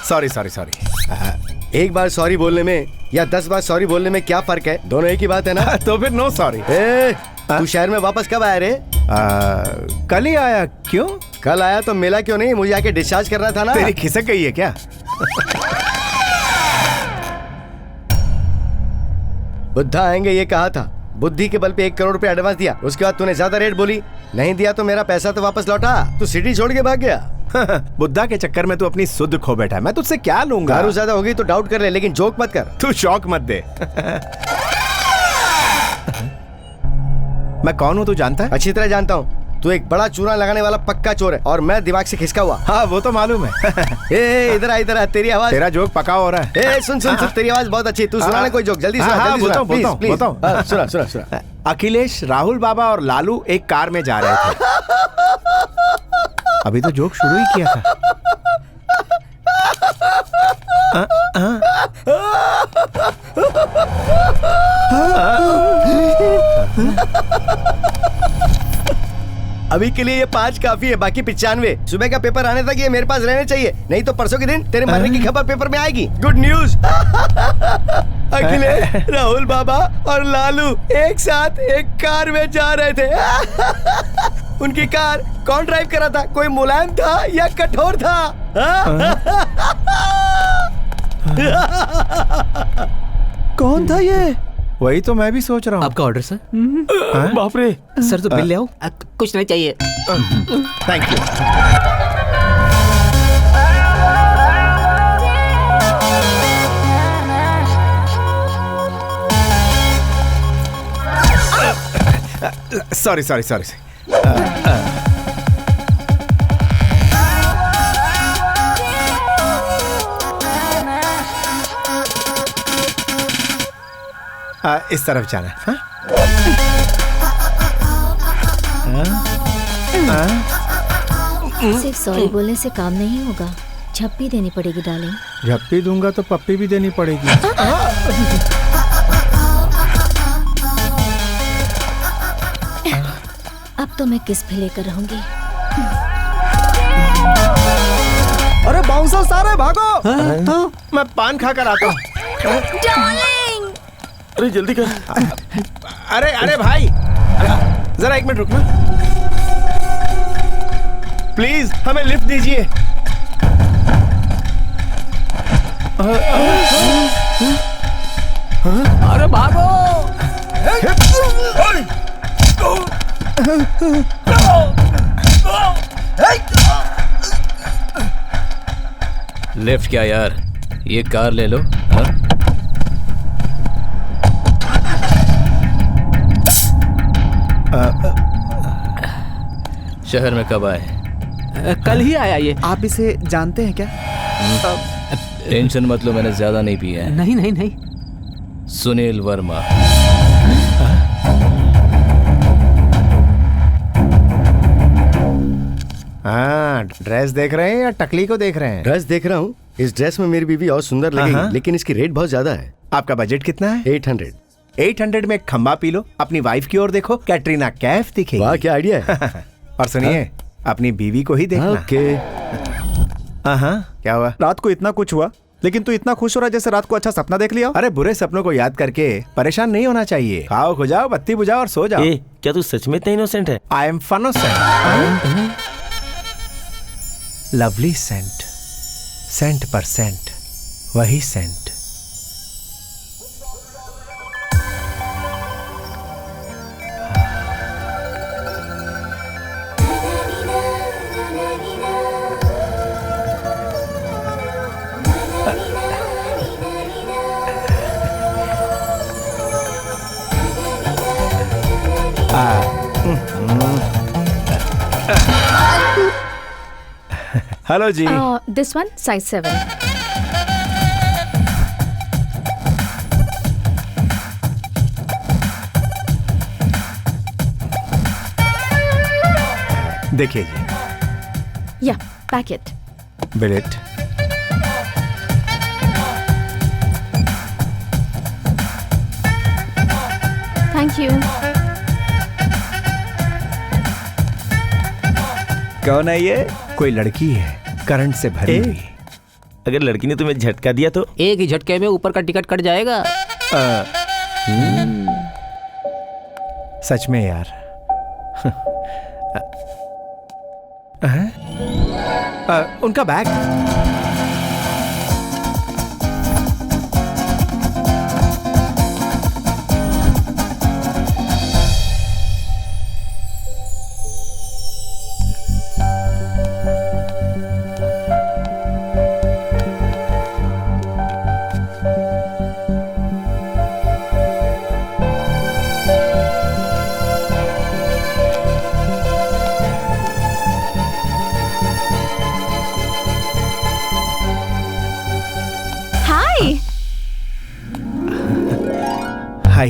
Sorry sorry sorry.
एक बार सॉरी बोलने में या 10 बार सॉरी बोलने में क्या फर्क है? दोनों एक ही बात है ना।
तो फिर नो सॉरी।
तू शहर में वापस कब आया रे?
कल ही आया। क्यों?
कल आया तो मिला क्यों नहीं? मुझे आके डिस्चार्ज करना था ना।
तेरी खिसक गई है क्या?
बुद्धा आएंगे ये कहा था। बुद्धि के बल पे 1 करोड़ रुपए एडवांस दिया। उसके बाद तूने ज्यादा रेट बोली। नहीं दिया तो मेरा पैसा तो वापस लौटा। तू सिटी छोड़ के भाग गया।
बुद्धा के चक्कर में तू अपनी सुध खो बैठा है। मैं तुझसे क्या लूंगा?
दारू ज्यादा होगी तो डाउट कर ले, लेकिन जोक मत कर।
तू शौक मत दे। मैं कौन हूँ तू जानता है?
अच्छी तरह जानता हूँ। तू एक बड़ा चूना लगाने वाला पक्का चोर है और मैं दिमाग से खिसका हुआ।
हाँ वो तो मालूम है।
इधर आ तेरी आवाज।
तेरा जोक पका हो रहा है।
सुन सुन सुन, तेरी आवाज बहुत अच्छी। तू सुनाना कोई जोक, जल्दी सुना, जल्दी सुना, प्लीज प्लीज। सुना सुना सुना।
अखिलेश, राहुल बाबा और लालू एक कार में जा रहे थे। अभी तो जोक शुरू ही किया था।
अभी के लिए ये 5 काफी है, बाकी 95। सुबह का पेपर आने तक ये मेरे पास रहने चाहिए, नहीं तो परसों के दिन तेरे मरने की खबर पेपर में आएगी। Good news. अखिलेश, राहुल बाबा और लालू एक साथ एक कार में जा रहे थे। उनकी कार कौन ड्राइव कर रहा था? कोई मुलायम था या कठोर था?
कौन था ये? वही तो मैं भी सोच रहा हूँ।
आपका ऑर्डर सर।
बाप रे।
सर तो बिल ले आओ। कुछ नहीं चाहिए।
Thank you. Sorry sorry sorry. इस तरफ जाना। हाँ?
सिर्फ सॉरी बोलने से काम नहीं होगा, झप्पी देनी पड़ेगी डार्लिंग।
झप्पी दूंगा तो पप्पी भी देनी पड़ेगी।
अब तो मैं किस भी लेकर रहूंगी।
अरे बाउंसर सारे भागो। मैं पान खा कर आता हूँ।
अरे जल्दी कर।
अरे अरे भाई, जरा 1 मिनट रुकना प्लीज, हमें लिफ्ट दीजिए।
अरे भागो।
लिफ्ट क्या यार, ये कार ले लो। हाँ? शहर में कब आए?
कल ही आया ये।
आप इसे जानते हैं क्या?
टेंशन मत लो, मैंने ज्यादा नहीं पिया है।
नहीं नहीं नहीं।
सुनील वर्मा।
हाँ, ड्रेस देख रहे हैं या टकली को देख रहे हैं?
ड्रेस देख रहा हूँ। इस ड्रेस में मेरी बीवी और सुंदर लगेगी, लेकिन इसकी रेट बहुत ज्यादा है।
आपका बजट कितना है?
800।
800 में एक खंबा पी लो, अपनी वाइफ की ओर देखो, कैटरीना कैफ दिखेगी।
वाह क्या आइडिया है।
और सुनिए, अपनी बीवी को ही देखना।
ओके।
हाँ, क्या हुआ?
रात को इतना कुछ हुआ, लेकिन तू इतना खुश हो रहा है जैसे रात को अच्छा सपना देख लिया।
अरे बुरे सपनों को याद करके परेशान नहीं होना चाहिए। खाओ, खो जाओ, बत्ती बुझाओ और सो जाओ।
क्या तू सच में इतना इनोसेंट है?
I am funnocent. Lovely scent, cent percent, वही सेंट। हेलो जी।
This one size 7।
देखिए जी।
या पैकेट।
बिलेट।
Thank you.
कौन है ये? कोई लड़की है, करंट से भरी हुई।
अगर लड़की ने तुम्हें झटका दिया तो?
एक ही झटके में ऊपर का टिकट कट जाएगा।
सच में यार। उनका bag. Hi.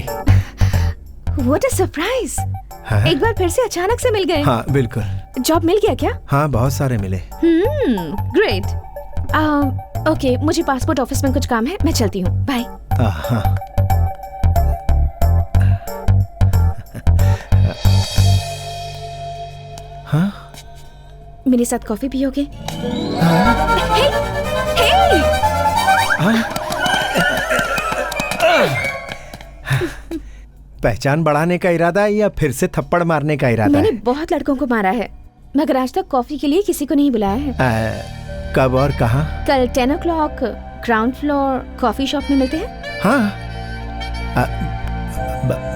What a surprise. एक बार फिर से अचानक से मिल गए।
हाँ बिल्कुल।
जॉब मिल गया क्या?
हाँ बहुत सारे मिले।
ग्रेट। ओके, मुझे पासपोर्ट ऑफिस में कुछ काम है, मैं चलती हूँ। बाय।
हाँ?
मेरे साथ कॉफी पियोगे?
पहचान बढ़ाने का इरादा है या फिर से थप्पड़ मारने का इरादा
मैंने
है?
बहुत लड़कों को मारा है, मगर आज तक कॉफी के लिए किसी को नहीं बुलाया है।
कब और कहाँ?
कल 10 o'clock ground floor coffee shop में मिलते हैं।
हाँ।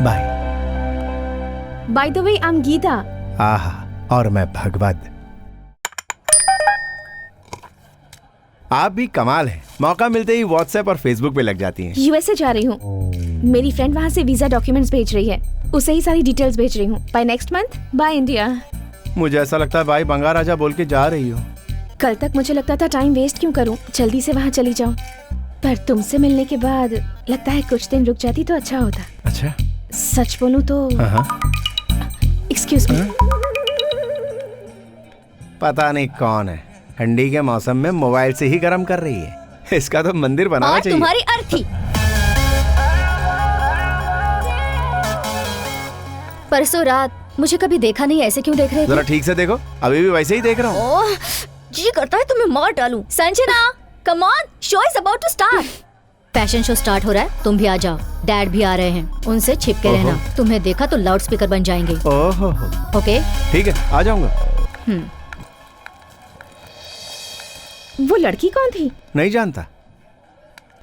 Bye.
By the way, I am Geeta.
आहा, और मैं भगवत। आप भी कमाल हैं, मौका मिलते ही व्हाट्सएप और फेसबुक पे लग जाती हैं।
यूएसए जा रही हूँ, मेरी फ्रेंड वहाँ से वीजा डॉक्यूमेंट्स भेज रही है, उसे ही सारी डिटेल्स भेज रही हूँ। By next month by India.
मुझे ऐसा लगता है भाई बंगार राजा बोल के जा रही हो।
कल तक मुझे लगता था टाइम वेस्ट क्यों करूँ, जल्दी से वहाँ चली जाऊँ। पर तुमसे मिलने के बाद लगता है कुछ दिन रुक जाती तो अच्छा होता।
अच्छा,
सच बोलूं तो एक्सक्यूज मी।
पता नहीं कौन है, ठंडी के मौसम में मोबाइल से ही गर्म कर रही है। इसका तो मंदिर बनाना
और
चाहिए।
तुम्हारी अर्थी। परसों रात मुझे कभी देखा नहीं, ऐसे क्यों देख रहे थे?
जरा ठीक से देखो, अभी भी वैसे ही देख रहा हूँ।
ओह, जी करता है तुम्हें मार डालूं। Sanjana, come on, show is about to start. Fashion show start हो रहा है, तुम भी आ जाओ। डैड भी आ रहे हैं, उनसे छिप के रहना। तुम्हें देखा तो लाउड स्पीकर बन जाएंगे।
ओहो,
ओके
ठीक है, आ जाऊंगा।
वो लड़की कौन थी?
नहीं जानता।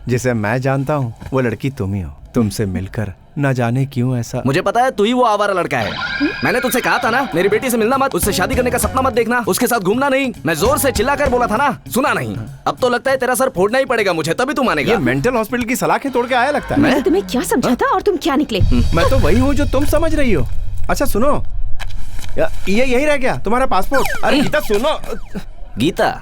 जिसे मैं जानता हूँ वो लड़की तुम ही हो। तुमसे मिलकर न जाने क्यों ऐसा।
मुझे पता है तू ही वो आवारा लड़का है। मैंने तुझसे कहा था ना, मेरी बेटी से मिलना मत, उससे शादी करने का सपना मत देखना, उसके साथ घूमना नहीं। मैं जोर से चिल्लाकर बोला था ना, सुना नहीं। अब तो लगता है तेरा सर फोड़ना ही पड़ेगा मुझे, तभी तू मानेगा।
ये मेंटल हॉस्पिटल की सलाखें तोड़ के आया लगता है।
मैंने तुम्हें क्या समझा था और तुम क्या निकले?
मैं तो वही हूँ जो तुम समझ रही हो। अच्छा सुनो, ये यही रह गया तुम्हारा पासपोर्ट। अरे गीता सुनो।
गीता?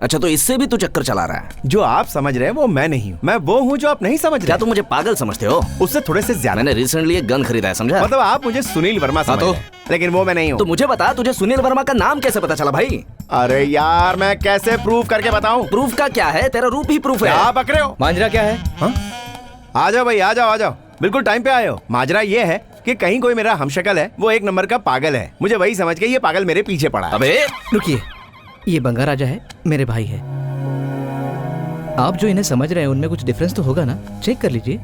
अच्छा, तो इससे भी तू चक्कर चला रहा है।
जो आप समझ रहे हैं वो मैं नहीं हूँ, मैं वो हूँ जो आप नहीं समझ रहे।
क्या तुम मुझे पागल समझते हो?
उससे थोड़े से ज्यादा।
मैंने रिसेंटली एक गन खरीदा है, समझा?
मतलब आप मुझे सुनील वर्मा समझ रहे हैं, लेकिन वो मैं नहीं हूँ।
तो मुझे बता, तुझे सुनील वर्मा का नाम कैसे पता चला भाई?
अरे यार, मैं कैसे प्रूफ करके बताऊं?
प्रूफ का क्या है, तेरा रूप ही प्रूफ है।
आप बक रहे हो।
मांजरा क्या है?
आ जाओ भाई, आ जाओ, बिल्कुल टाइम पे आए हो। माजरा ये है कि कहीं कोई मेरा हमशक्ल है, वो एक नंबर का पागल है। मुझे वही समझ के ये पागल मेरे पीछे पड़ा है।
अबे रुकिए, ये बंगा राजा है, मेरे भाई है। आप जो इन्हें समझ रहे हैं उनमें कुछ डिफरेंस तो होगा ना, चेक कर लीजिए।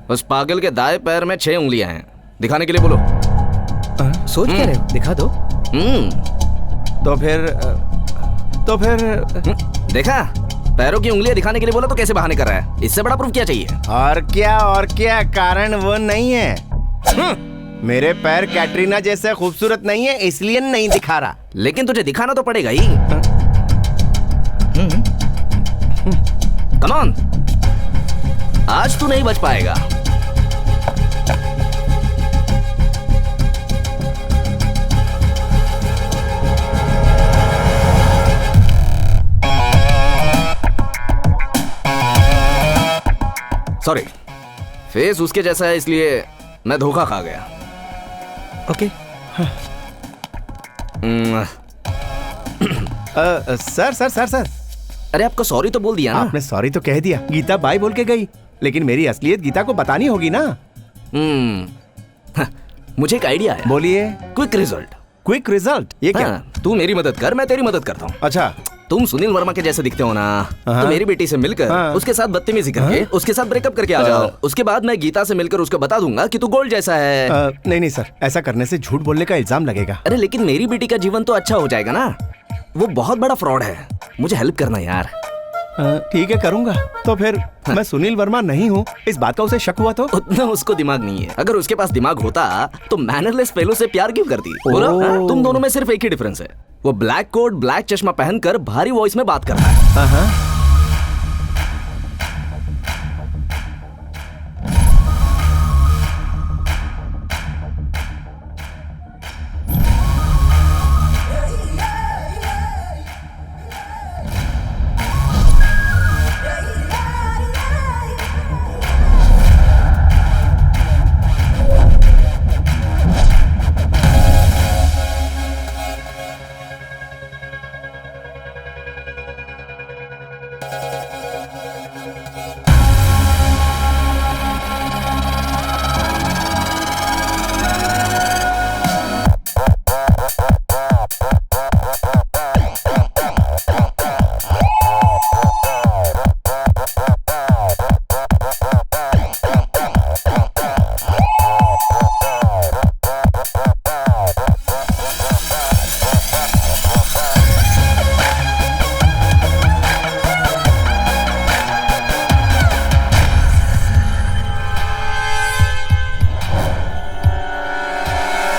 उस पागल के दाएं पैर में 6 उंगलियां हैं, दिखाने के लिए बोलो।
सोच क्या रहे हो, दिखा दो।
तो फिर
देखा, पैरों की उंगलियां दिखाने के लिए बोला तो कैसे बहाने कर रहा है? इससे बड़ा प्रूफ क्या चाहिए?
और क्या, कारण वो नहीं है। मेरे पैर कैटरीना जैसे खूबसूरत नहीं है, इसलिए नहीं दिखा रहा।
लेकिन तुझे दिखाना तो पड़ेगा ही। कम ऑन, आज तू नहीं बच पाएगा। सॉरी, फेस उसके जैसा है इसलिए मैं धोखा खा गया।
ओके।
सर।
अरे आपको सॉरी तो बोल दिया ना?
आपने सॉरी तो कह दिया, गीता बाय बोल के गई, लेकिन मेरी असलियत गीता को बतानी होगी ना।
मुझे एक आइडिया है।
बोलिए।
Quick result.
ये क्या?
तू मेरी मदद कर, मैं तेरी मदद करता हूँ।
अच्छा,
तुम सुनील वर्मा के जैसे दिखते हो ना, तो मेरी बेटी से मिलकर उसके साथ बदतमीजी करके उसके साथ ब्रेकअप करके आ जाओ। उसके बाद मैं गीता से मिलकर उसको बता दूंगा कि तू गोल्ड जैसा है।
नहीं सर, ऐसा करने से झूठ बोलने का इल्जाम लगेगा।
अरे लेकिन मेरी बेटी का जीवन तो अच्छा हो जाएगा ना। वो बहुत बड़ा फ्रॉड है, मुझे हेल्प करना यार।
ठीक है, करूंगा। तो फिर मैं सुनील वर्मा नहीं हूँ, इस बात का उसे शक हुआ तो?
उतना उसको दिमाग नहीं है। अगर उसके पास दिमाग होता तो मैनरलेस फेलो से प्यार क्यों करती? बोलो, तुम दोनों में सिर्फ एक ही डिफरेंस है, वो ब्लैक कोट ब्लैक चश्मा पहनकर भारी वॉइस में बात करता है।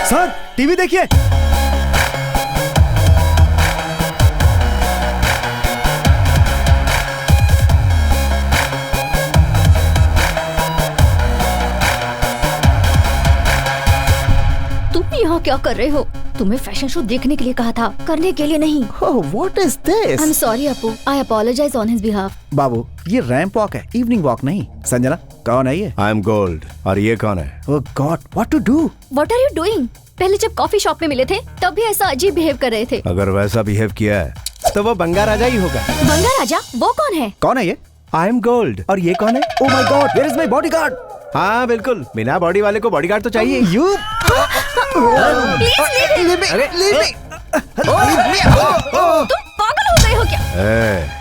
सर, टीवी देखिए।
तुम यहाँ क्या कर रहे हो? तुम्हें फैशन शो देखने के लिए कहा था, करने के लिए नहीं।
What is this?
I am sorry Apu, I apologise on his behalf.
बाबू ये रैंप वॉक है, इवनिंग वॉक नहीं। संजना कौन है ये?
I am gold. और ये कौन है?
Oh God, what to do?
What are you doing? पहले जब कॉफी शॉप में मिले थे तब भी ऐसा अजीब बिहेव कर रहे थे।
अगर वैसा बिहेव किया है तो वो बंगा राजा ही होगा।
बंगा राजा? वो कौन है?
कौन है ये?
I am gold. और ये कौन है?
Oh my god, where is my bodyguard?
हाँ बिल्कुल, बिना बॉडी वाले को बॉडीगार्ड तो चाहिए।
You
please leave me. तुम पागल हो गए हो क्या?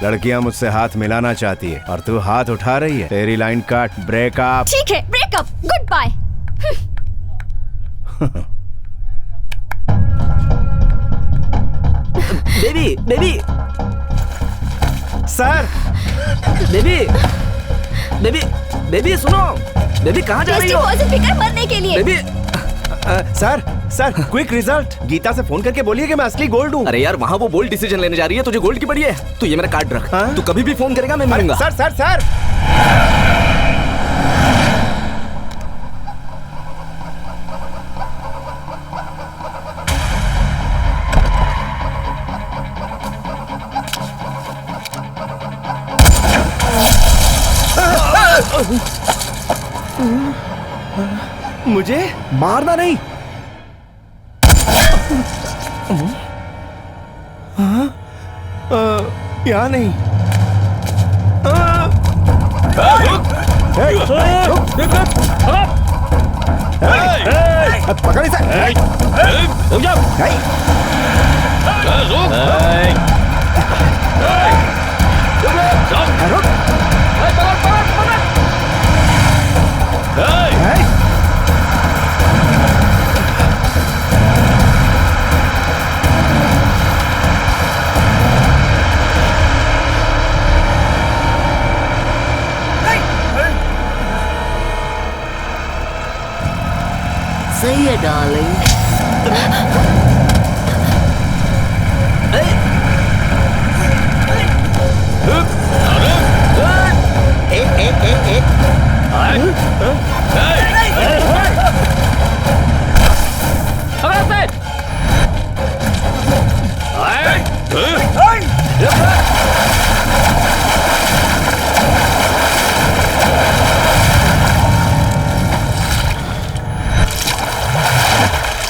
लड़कियां मुझसे हाथ मिलाना चाहती है और तू हाथ उठा रही है। तेरी लाइन काट, ब्रेकअप।
ठीक है, breakup, goodbye.
Baby baby
sir,
baby baby baby सुनो, बेबी कहाँ जा रही हो?
फिकर मरने के लिए।
Baby
sir sir quick result. Geeta से फोन करके बोलिए कि मैं असली गोल्ड हूँ।
अरे यार वहाँ वो बोल्ड डिसीजन लेने जा रही है, तुझे गोल्ड की पड़ी है। तू ये मेरा कार्ड रख, तू कभी भी फोन करेगा मैं मारूंगा।
सर सर सर मुझे
मारना नहीं।
यहाँ नहीं।
पकड़ इसे।
सही है डार्लिंग।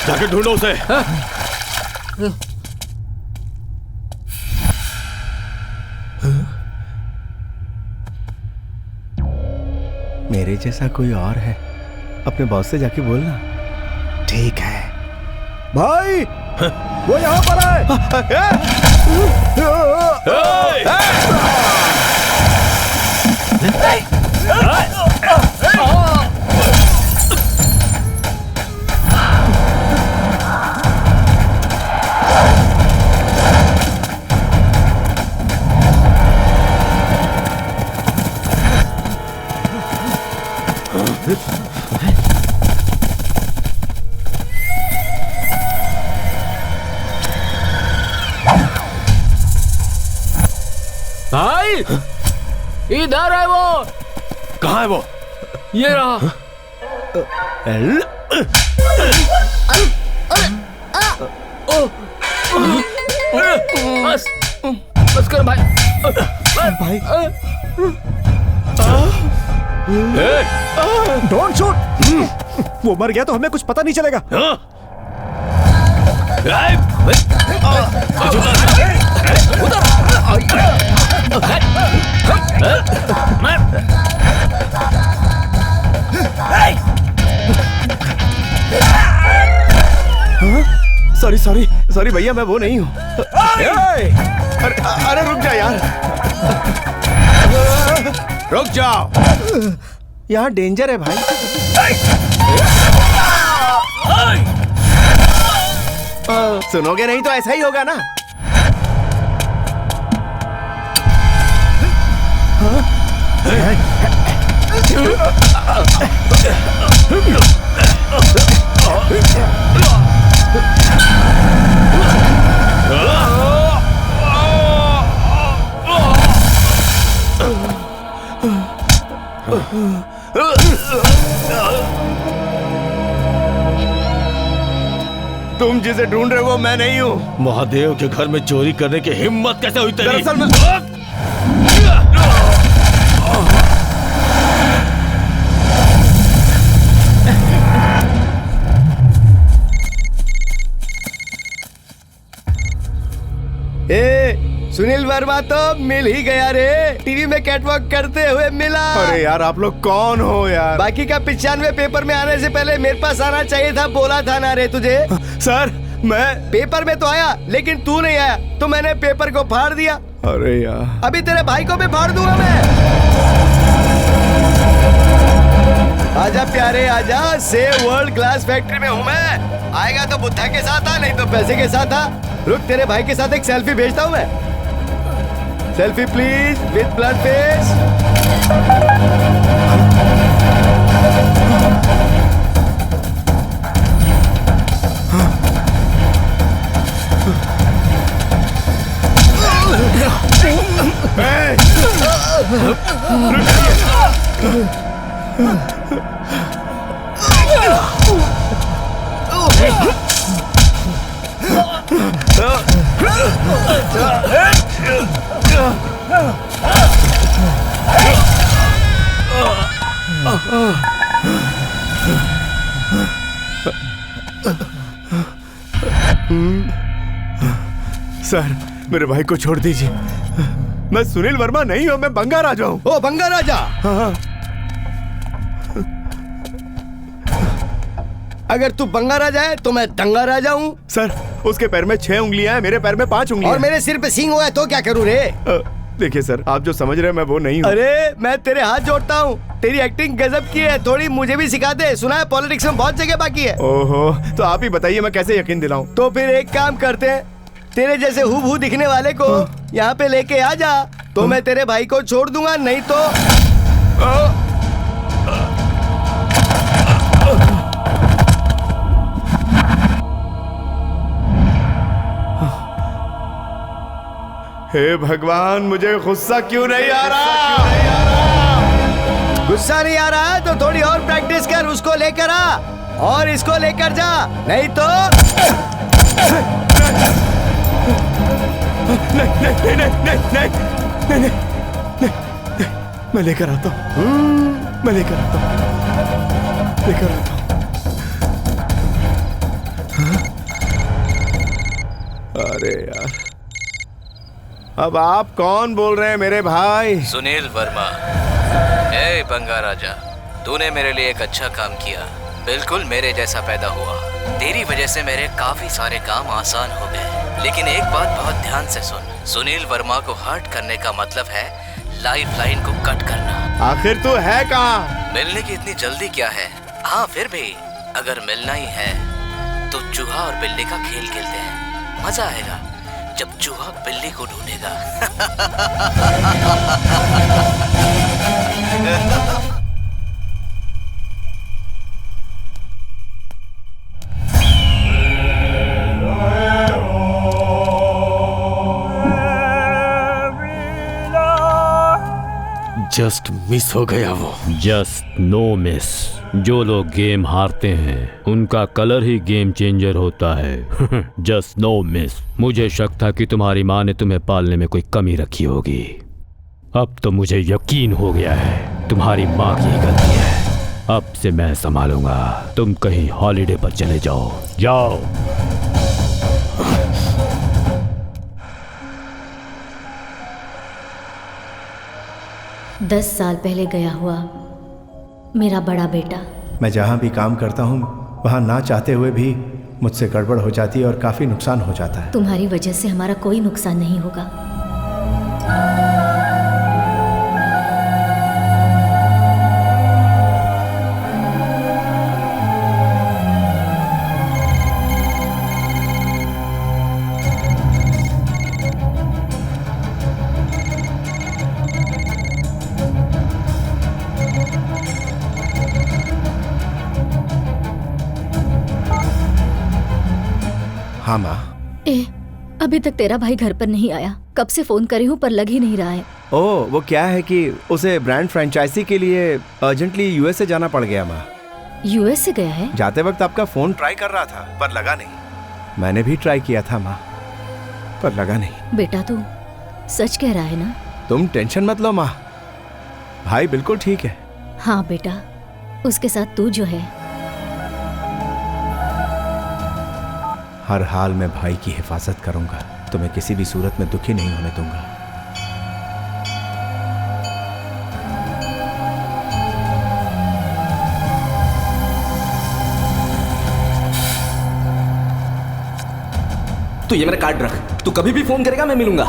जाके ढूंढो उसे।
मेरे जैसा कोई और है, अपने बॉस से जाके बोलना।
ठीक है भाई, वो यहाँ पर है।
भाई इधर है वो।
कहाँ है वो?
ये रहा। बस बस कर भाई।
भाई
डोंट शूट। वो मर गया तो हमें कुछ पता नहीं चलेगा।
सॉरी सॉरी सॉरी भैया, मैं वो नहीं हूँ। अरे रुक जा यार, रुक जाओ, यहाँ डेंजर है भाई। सुनोगे नहीं तो ऐसा ही होगा ना। तुम तुम जिसे ढूंढ रहे हो मैं नहीं हूँ।
महादेव के घर में चोरी करने की हिम्मत कैसे हुई तेरी?
दरअसल मैं सुनील वर्मा तो मिल ही गया रे, टीवी में कैटवॉक करते हुए मिला। अरे यार आप लोग कौन हो यार? बाकी का 95 पेपर में आने से पहले मेरे पास आना चाहिए था, बोला था ना रे तुझे। सर मैं पेपर में तो आया लेकिन तू नहीं आया तो मैंने पेपर को फाड़ दिया। अरे यार अभी तेरे भाई को भी फाड़ दूंगा मैं। आजा प्यारे आजा, से वर्ल्ड क्लास फैक्ट्री में हूँ मैं। आएगा तो बुद्धा के साथ आ, नहीं तो पैसे के साथ आ। रुक तेरे भाई के साथ एक सेल्फी भेजता हूँ मैं। Selfie please with blood face. Sir मेरे भाई को छोड़ दीजिए, मैं सुनील वर्मा नहीं हूँ, मैं बंगा राजा हूँ। ओ बंगा राजा? हाँ। अगर तू बंगा राजा है तो मैं दंगा राजा हूँ। सर उसके पैर में 6 उंगलियां हैं, मेरे पैर में 5 उंगलियां। और मेरे सिर पे सींग हुआ है तो क्या करूँ रे? देखिए सर आप जो समझ रहे हैं मैं वो नहीं हूँ। अरे मैं तेरे हाथ जोड़ता हूँ, तेरी एक्टिंग गजब की है, थोड़ी मुझे भी सिखा दे। सुना है पॉलिटिक्स में बहुत जगह बाकी है। ओहो तो आप ही बताइए मैं कैसे यकीन दिलाऊं? तो फिर एक काम करते हैं, तेरे जैसे हूबहू दिखने वाले को यहाँ पे लेके आ जा, तो मैं तेरे भाई को छोड़ दूंगा, नहीं तो हे भगवान मुझे गुस्सा क्यों नहीं आ रहा? गुस्सा नहीं आ रहा है तो थोड़ी और प्रैक्टिस कर, उसको लेकर आ और इसको लेकर जा, नहीं तो नहीं, मैं लेकर आता हूँ, मैं लेकर आता हूँ। अरे यार अब आप कौन बोल रहे हैं मेरे भाई?
सुनील वर्मा। ए बंगा राजा, तूने मेरे लिए एक अच्छा काम किया, बिल्कुल मेरे जैसा पैदा हुआ। तेरी वजह से मेरे काफी सारे काम आसान हो गए। लेकिन एक बात बहुत ध्यान से सुन, सुनील वर्मा को हर्ट करने का मतलब है लाइफ लाइन को कट करना।
आखिर तू है कहाँ?
मिलने की इतनी जल्दी क्या है? हाँ फिर भी अगर मिलना ही है तो चूहा और बिल्ली का खेल खेलते हैं, मजा आएगा जब चूहा बिल्ली को ढूंढेगा।
जस्ट मिस हो गया वो।
Just no miss. जो लोग गेम हारते हैं उनका कलर ही गेम चेंजर होता है। Just no miss. मुझे शक था कि तुम्हारी माँ ने तुम्हें पालने में कोई कमी रखी होगी, अब तो मुझे यकीन हो गया है तुम्हारी माँ की गलती है। अब से मैं संभालूंगा, तुम कहीं हॉलिडे पर चले जाओ। जाओ।
10 साल पहले गया हुआ मेरा बड़ा बेटा।
मैं जहाँ भी काम करता हूँ वहाँ ना चाहते हुए भी मुझसे गड़बड़ हो जाती है और काफ़ी नुकसान हो जाता है।
तुम्हारी वजह से हमारा कोई नुकसान नहीं होगा।
हाँ माँ।
अभी तक तेरा भाई घर पर नहीं आया, कब से फोन करे हूँ पर लग ही नहीं रहा है।
ओह वो क्या है कि उसे ब्रांड फ्रेंचाइजी के लिए अर्जेंटली यूएसए जाना पड़ गया माँ।
यूएस से गया है?
जाते वक्त आपका फोन ट्राई कर रहा था पर लगा नहीं। मैंने भी ट्राई किया था माँ, पर लगा नहीं।
बेटा तू सच कह रहा है ना?
तुम टेंशन मत लो माँ, भाई बिल्कुल ठीक है।
हाँ बेटा, उसके साथ तू जो है।
हर हाल में भाई की हिफाजत करूंगा, तुम्हें किसी भी सूरत में दुखी नहीं होने दूंगा।
तू ये मेरा कार्ड रख, तू कभी भी फोन करेगा मैं मिलूंगा।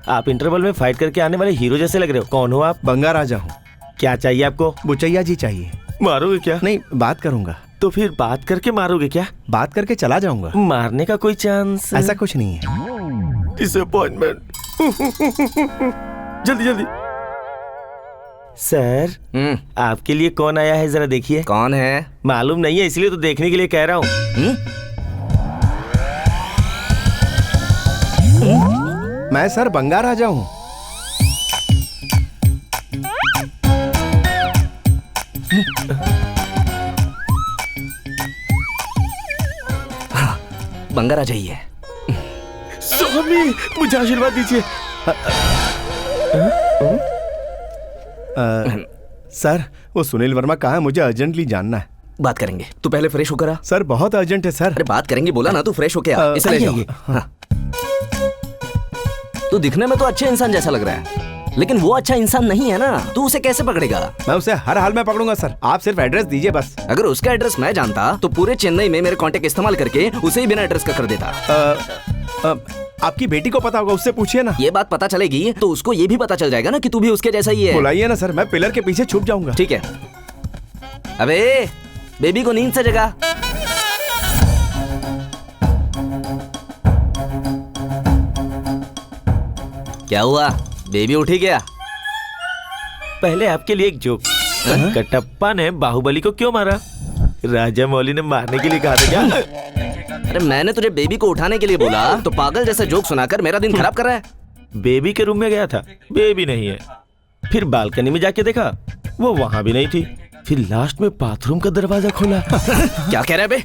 आप इंटरवल में फाइट करके आने वाले हीरो जैसे लग रहे हो। कौन हो आप?
बंगा राजा हूँ।
क्या चाहिए आपको?
बुचैया जी चाहिए।
मारोगे क्या?
नहीं, बात करूंगा।
तो फिर बात करके मारोगे क्या?
बात करके चला जाऊंगा।
मारने का कोई चांस?
ऐसा कुछ नहीं है।
डिसअपॉइंटमेंट। जल्दी जल्दी। सर, आपके लिए कौन आया है जरा देखिए।
कौन है?
मालूम नहीं है, इसलिए तो देखने के लिए कह रहा हूँ।
मैं सर बंगा राजा हूँ।
बंगा राजा ही है।
स्वामी, मुझे आशीर्वाद दीजिए।
सर, वो सुनील वर्मा कहाँ है? मुझे अर्जेंटली जानना है।
बात करेंगे, तू पहले फ्रेश होकर आ।
सर बहुत अर्जेंट है सर।
अरे बात करेंगे बोला ना, तू फ्रेश होके आ। इसे ले जाओ। हाँ। तू दिखने में तो अच्छे इंसान जैसा लग रहा है, लेकिन वो अच्छा इंसान नहीं है ना। तू उसे कैसे पकड़ेगा?
मैं उसे हर हाल में पकड़ूंगा सर, आप सिर्फ एड्रेस दीजिए बस।
अगर उसका एड्रेस मैं जानता तो पूरे चेन्नई में मेरे कांटेक्ट इस्तेमाल करके उसे ही बिना एड्रेस का कर देता।
आपकी बेटी को पता होगा, उससे पूछिए ना।
ये बात पता चलेगी तो उसको ये भी पता चल जाएगा ना कि तू भी उसके जैसा ही है।
बुलाइए ना सर, मैं पिलर के पीछे छुप जाऊंगा।
ठीक है। अबे बेबी को नींद से जगा। क्या हुआ, बेबी उठी क्या?
पहले आपके लिए एक जोक। कटप्पा ने बाहुबली को क्यों मारा? राजा मौली ने मारने के लिए कहा था क्या?
अरे मैंने तुझे बेबी को उठाने के लिए बोला तो पागल जैसा जोक सुनाकर मेरा दिन खराब कर रहा है।
बेबी के रूम में गया था, बेबी नहीं है। फिर बालकनी में जाके देखा, वो वहाँ भी नहीं थी। फिर लास्ट में बाथरूम का दरवाजा खोला।
क्या कह रहा है बे?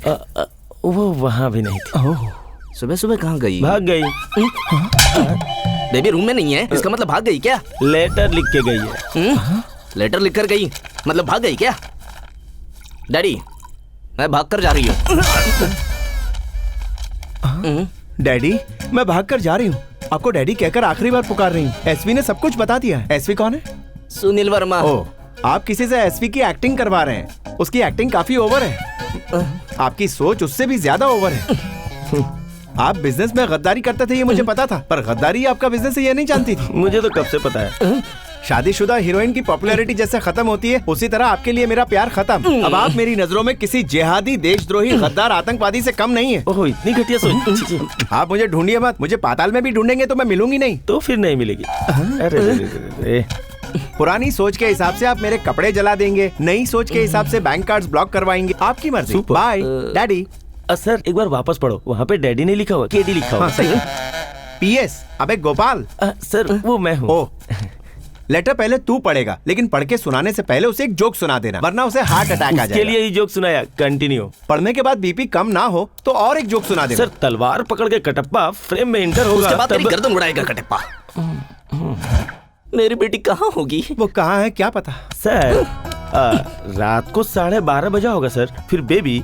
वो वहाँ भी नहीं थी।
सुबह सुबह कहाँ गई?
भाग गई।
बेबी रूम में नहीं है, इसका मतलब भाग गई क्या?
लेटर लिख के गई है।
लेटर लिख कर गई मतलब भाग गई क्या? डैडी, मैं भाग कर जा रही हूँ।
डैडी, मैं भाग कर जा रही हूँ। आपको डैडी कहकर आखिरी बार पुकार रही हूँ। एसवी ने सब कुछ बता दिया है। एसवी कौन है?
सुनील वर्मा।
ओह, आप किसी से एसवी की एक्टिंग करवा रहे हैं। उसकी एक्टिंग काफी ओवर है। आपकी सोच उससे भी ज्यादा ओवर है। आप बिजनेस में गद्दारी करते थे ये मुझे पता था, पर गद्दारी आपका बिजनेस है ये नहीं जानती थी।
मुझे तो कब से पता है।
शादीशुदा हीरोइन की पॉपुलैरिटी जैसे खत्म होती है, उसी तरह आपके लिए मेरा प्यार खत्म। अब आप मेरी नजरों में किसी जिहादी, देशद्रोही, गद्दार, आतंकवादी से कम नहीं है।
ओह, इतनी घटिया सोच।
आप मुझे ढूंढिए मत। मुझे पाताल में भी ढूंढेंगे तो मैं मिलूंगी नहीं।
तो फिर नहीं मिलेगी। अरे
पुरानी सोच के हिसाब से आप मेरे कपड़े जला देंगे, नई सोच के हिसाब से बैंक कार्ड्स ब्लॉक करवाएंगे। आपकी मर्जी। Bye daddy.
सर एक बार वापस पढ़ो, वहाँ पे डैडी नहीं लिखा हुआ, केडी लिखा हुआ।
सही। पीएस, अबे गोपाल।
सर वो मैं हूँ।
ओह, लेटर पहले तू पढ़ेगा, लेकिन पढ़ के सुनाने से पहले उसे एक जोक सुना देना, वरना उसे हार्ट अटैक आ जाएगा।
उसके लिए ही जोक सुनाया। कंटिन्यू।
पढ़ने के बाद बीपी कम ना हो तो और एक जोक सुना देना।
सर तलवार पकड़ के कटप्पा फ्रेम में एंटर होगा,
उसके बाद तेरी गर्दन उड़ाएगा कटप्पा। मेरी बेटी कहाँ होगी?
वो कहाँ है क्या पता।
सर रात को 12:30 बजा होगा सर। फिर बेबी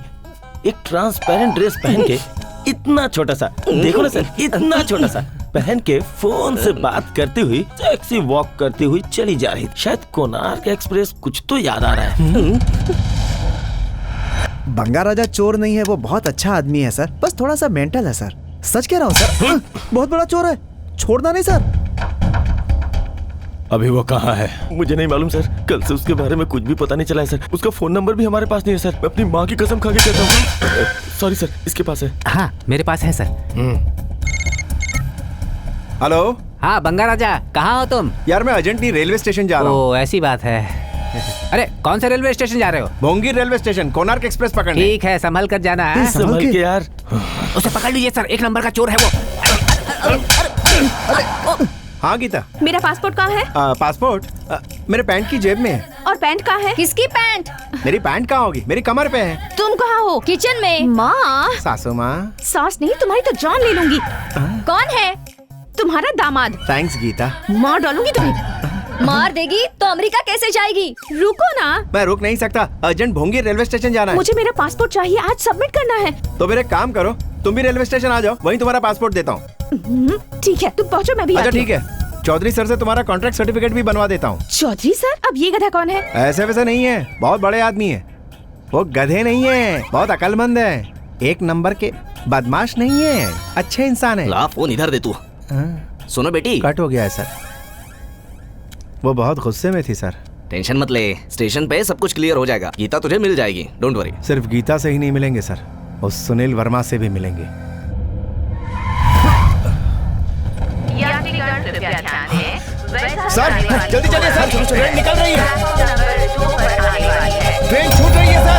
एक ट्रांसपेरेंट ड्रेस पहन के, इतना छोटा सा, देखो ना सर, इतना छोटा सा पहन के फोन से बात करती हुई, टैक्सी वॉक करती हुई चली जा रही। शायद कोणार्क एक्सप्रेस, कुछ तो याद आ रहा है।
बंगा राजा चोर नहीं है, वो बहुत अच्छा आदमी है सर, बस थोड़ा सा मेंटल है सर। सच कह रहा हूँ सर। बहुत बड़ा चोर है, छोड़ना नहीं सर।
अभी वो कहाँ है?
मुझे नहीं मालूम सर, कल से उसके बारे में कुछ भी पता नहीं चला है सर। उसका फोन नंबर भी हमारे पास नहीं है सर। मैं अपनी माँ की कसम खा के कहता हूँ। सॉरी सर, इसके पास है।
हाँ मेरे पास है सर।
हेलो।
हाँ बंगा राजा, कहाँ हो तुम?
यार मैं अर्जेंटली रेलवे स्टेशन जा रहा हूँ।
ओ ऐसी बात है। अरे कौन से रेलवे स्टेशन जा रहे हो?
Bhongi railway station, Konark express पकड़ने।
ठीक है, संभल कर जाना है।
संभल के यार।
उसे पकड़ लीजिए सर, 1 नंबर का चोर है वो।
हाँ गीता।
मेरा पासपोर्ट कहाँ है?
पासपोर्ट मेरे पैंट की जेब में है।
और पैंट कहाँ है?
किसकी पैंट?
मेरी पैंट कहाँ होगी? मेरी कमर पे है।
तुम कहाँ हो?
किचन में।
माँ।
सासू माँ।
सास नहीं, तुम्हारी तो जान ले लूंगी।
कौन है?
तुम्हारा दामाद।
थैंक्स गीता।
मार डालूंगी तुम्हें।
मार देगी तो अमेरिका कैसे जाएगी?
रुको ना।
मैं रुक नहीं सकता, अर्जेंट भोंगी रेलवे स्टेशन जाना है।
मुझे मेरा पासपोर्ट चाहिए, आज सबमिट करना है।
तो मेरे काम करो, तुम भी रेलवे स्टेशन आ जाओ, वहीं तुम्हारा पासपोर्ट देता हूँ।
ठीक है, तुम पहुँचो, मैं भी
अच्छा
आती हूँ।
ठीक है, चौधरी सर से तुम्हारा कॉन्ट्रैक्ट सर्टिफिकेट भी बनवा देता हूँ।
चौधरी सर? अब ये गधा कौन है?
ऐसे वैसे नहीं है, बहुत बड़े आदमी है। वो गधे नहीं है, बहुत अकलमंद है, एक नंबर के बदमाश नहीं है, अच्छे इंसान है।
ला फोन इधर दे तू। सुनो बेटी।
कट हो गया है सर, वो बहुत गुस्से में थी सर।
टेंशन मत ले, स्टेशन पे सब कुछ क्लियर हो जाएगा। गीता तुझे मिल जाएगी, डोंट वरी।
सिर्फ गीता से ही नहीं मिलेंगे सर, उस सुनील वर्मा से भी मिलेंगे। सर जल्दी चलिए सर, ट्रेन निकल रही है, ट्रेन छूट रही है सर।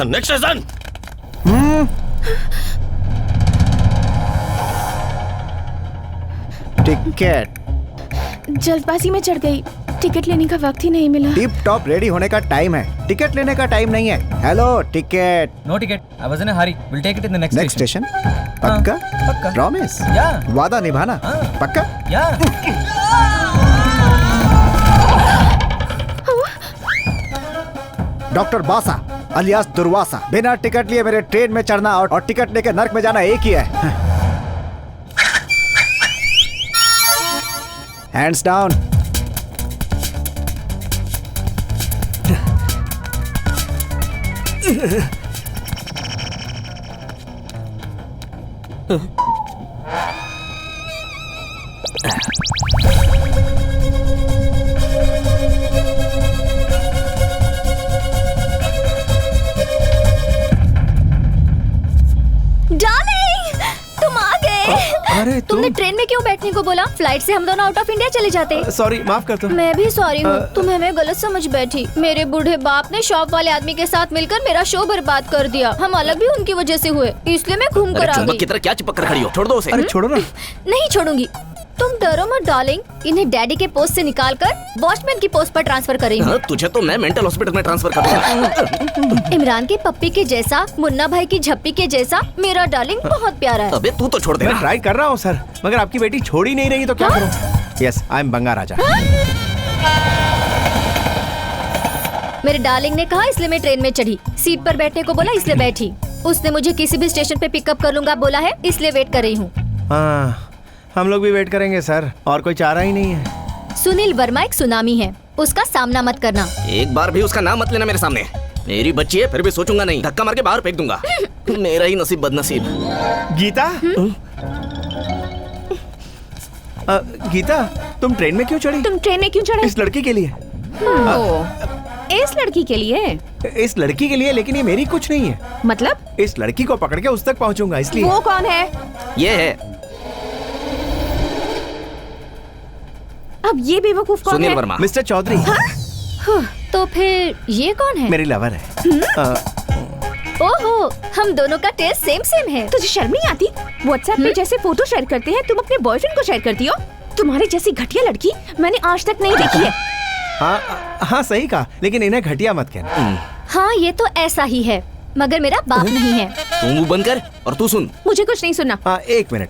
Next station.
टिकट
जल्दबाजी में चढ़ गई, टिकट लेने का वक्त ही नहीं मिला।
टिप टॉप रेडी होने का टाइम है, टिकट लेने का टाइम नहीं है। Hello ticket.
No ticket. I was in a hurry. We'll take it in the next
next
station.
Station? पक्का?
पक्का।
प्रॉमिस?
Yeah.
वादा निभाना? पक्का?
Yeah.
डॉक्टर बासा अलियास दुर्वासा, बिना टिकट लिए मेरे ट्रेन में चढ़ना और टिकट लेके नर्क में जाना एक ही है। Hands down.
डार्लिंग, तुम आ गए।
अरे
तुमने ट्रेन में क्यों बैठने को बोला? फ्लाइट से हम दोनों आउट ऑफ इंडिया चले जाते।
सॉरी, माफ कर दो।
मैं भी सॉरी हूँ, तुम्हें मैं गलत समझ बैठी। मेरे बूढ़े बाप ने शॉप वाले आदमी के साथ मिलकर मेरा शो बर्बाद कर दिया। हम अलग भी उनकी वजह से हुए, इसलिए मैं घूम कर आ
चुंबक
गई।
की तरह क्या चिपक कर खड़ी हो? छोड़ दो उसे।
अरे छोड़ो ना।
नहीं छोड़ूंगी। तुम डरो मत डार्लिंग, इन्हें डैडी के पोस्ट से निकालकर वॉचमैन की पोस्ट पर ट्रांसफर करेंगे।
हाँ, तुझे तो मैं मेंटल हॉस्पिटल में ट्रांसफर कर दूंगा।
इमरान के पप्पी के जैसा, मुन्ना भाई की झप्पी के जैसा मेरा डार्लिंग बहुत प्यारा है।
अबे तू तो छोड़ दे।
मैं ट्राई कर रहा हूँ सर, मगर आपकी बेटी छोड़ ही नहीं रही, तो क्या करूँ? यस, आई एम बंगा राजा।
मेरे डार्लिंग ने कहा इसलिए मैं ट्रेन में चढ़ी। सीट पर बैठने को बोला इसलिए बैठी। उसने मुझे किसी भी स्टेशन पे पिकअप कर लूंगा बोला है, इसलिए वेट कर रही हूँ।
हाँ, हम लोग भी वेट करेंगे सर, और कोई चारा ही नहीं है।
सुनील वर्मा एक सुनामी है, उसका सामना मत करना।
एक बार भी उसका नाम मत लेना मेरे सामने। मेरी बच्ची है, फिर भी सोचूंगा नहीं, धक्का मार के बाहर फेंक दूंगा। मेरा ही नसीब बदनसीब।
गीता, गीता, तुम ट्रेन में क्यों चढ़ी?
तुम ट्रेन में क्यों चढ़े?
इस लड़की के लिए।
इस लड़की के लिए?
इस लड़की के लिए, लेकिन ये मेरी कुछ नहीं है।
मतलब?
इस लड़की को पकड़ के उस तक पहुंचूंगा, इसलिए।
वो कौन है?
ये है
अब ये बेवकूफ कौन
सुनील
है?
वर्मा।
मिस्टर चौधरी।
तो फिर ये कौन है?
मेरी लवर है।
ओहो, हम दोनों का टेस्ट सेम सेम है।
तुझे शर्म नहीं आती? व्हाट्सएप पे जैसे फोटो शेयर करते हैं, तुम अपने बॉयफ्रेंड को शेयर करती हो? तुम्हारी जैसी घटिया लड़की मैंने आज तक नहीं देखी है।
हाँ सही कहा, लेकिन इन्हें घटिया मत कहना।
हाँ, ये तो ऐसा ही है, मगर मेरा बाप नहीं है।
तू मुंह बंद कर और तू सुन।
मुझे कुछ नहीं सुनना।
हाँ, एक मिनट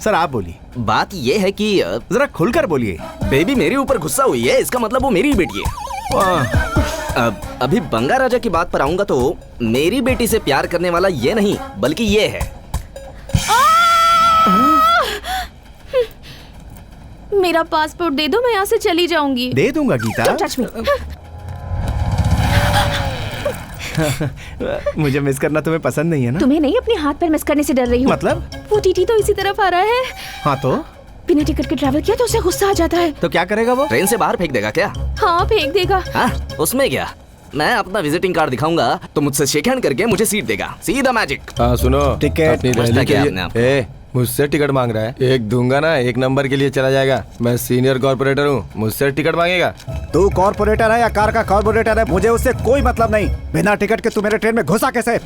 सर, आप बोलिए।
बात ये है कि
जरा खुलकर बोलिए।
बेबी मेरे ऊपर गुस्सा हुई है, इसका मतलब वो मेरी ही बेटी है। अभी बंगा राजा की बात पर आऊंगा तो मेरी बेटी से प्यार करने वाला ये नहीं, बल्कि ये है।
मेरा पासपोर्ट दे दो, मैं यहाँ से चली जाऊंगी।
दे दूंगा गीता।
Don't touch me.
मुझे मिस करना तुम्हें पसंद नहीं है ना?
तुम्हें नहीं, अपने हाथ पैर मिस करने से डर रही हूँ।
मतलब?
वो टीटी तो इसी तरफ आ रहा है।
हाँ तो
बिना टिकट के ट्रैवल किया तो उसे गुस्सा आ जाता है।
तो क्या करेगा वो?
ट्रेन से बाहर फेंक देगा क्या?
हाँ फेंक देगा।
हाँ, उसमें क्या? मैं अपना विजिटिंग कार्ड दिखाऊंगा तो मुझसे शेक हैंड करके मुझे सीट देगा। सीधा मैजिक।
हाँ सुनो,
टिकट
अपनी
समझता
रैली
क्या
के
आपने आप?
लिए मुझसे टिकट मांग रहा है। एक दूंगा ना, 1 नंबर के लिए चला जाएगा। मैं सीनियर कॉर्पोरेटर हूँ, मुझसे टिकट मांगेगा।
तू कॉर्पोरेटर है या कार का कॉर्पोरेटर है, मुझे उससे कोई मतलब नहीं। बिना टिकट के तू मेरे ट्रेन में घुसा कैसे?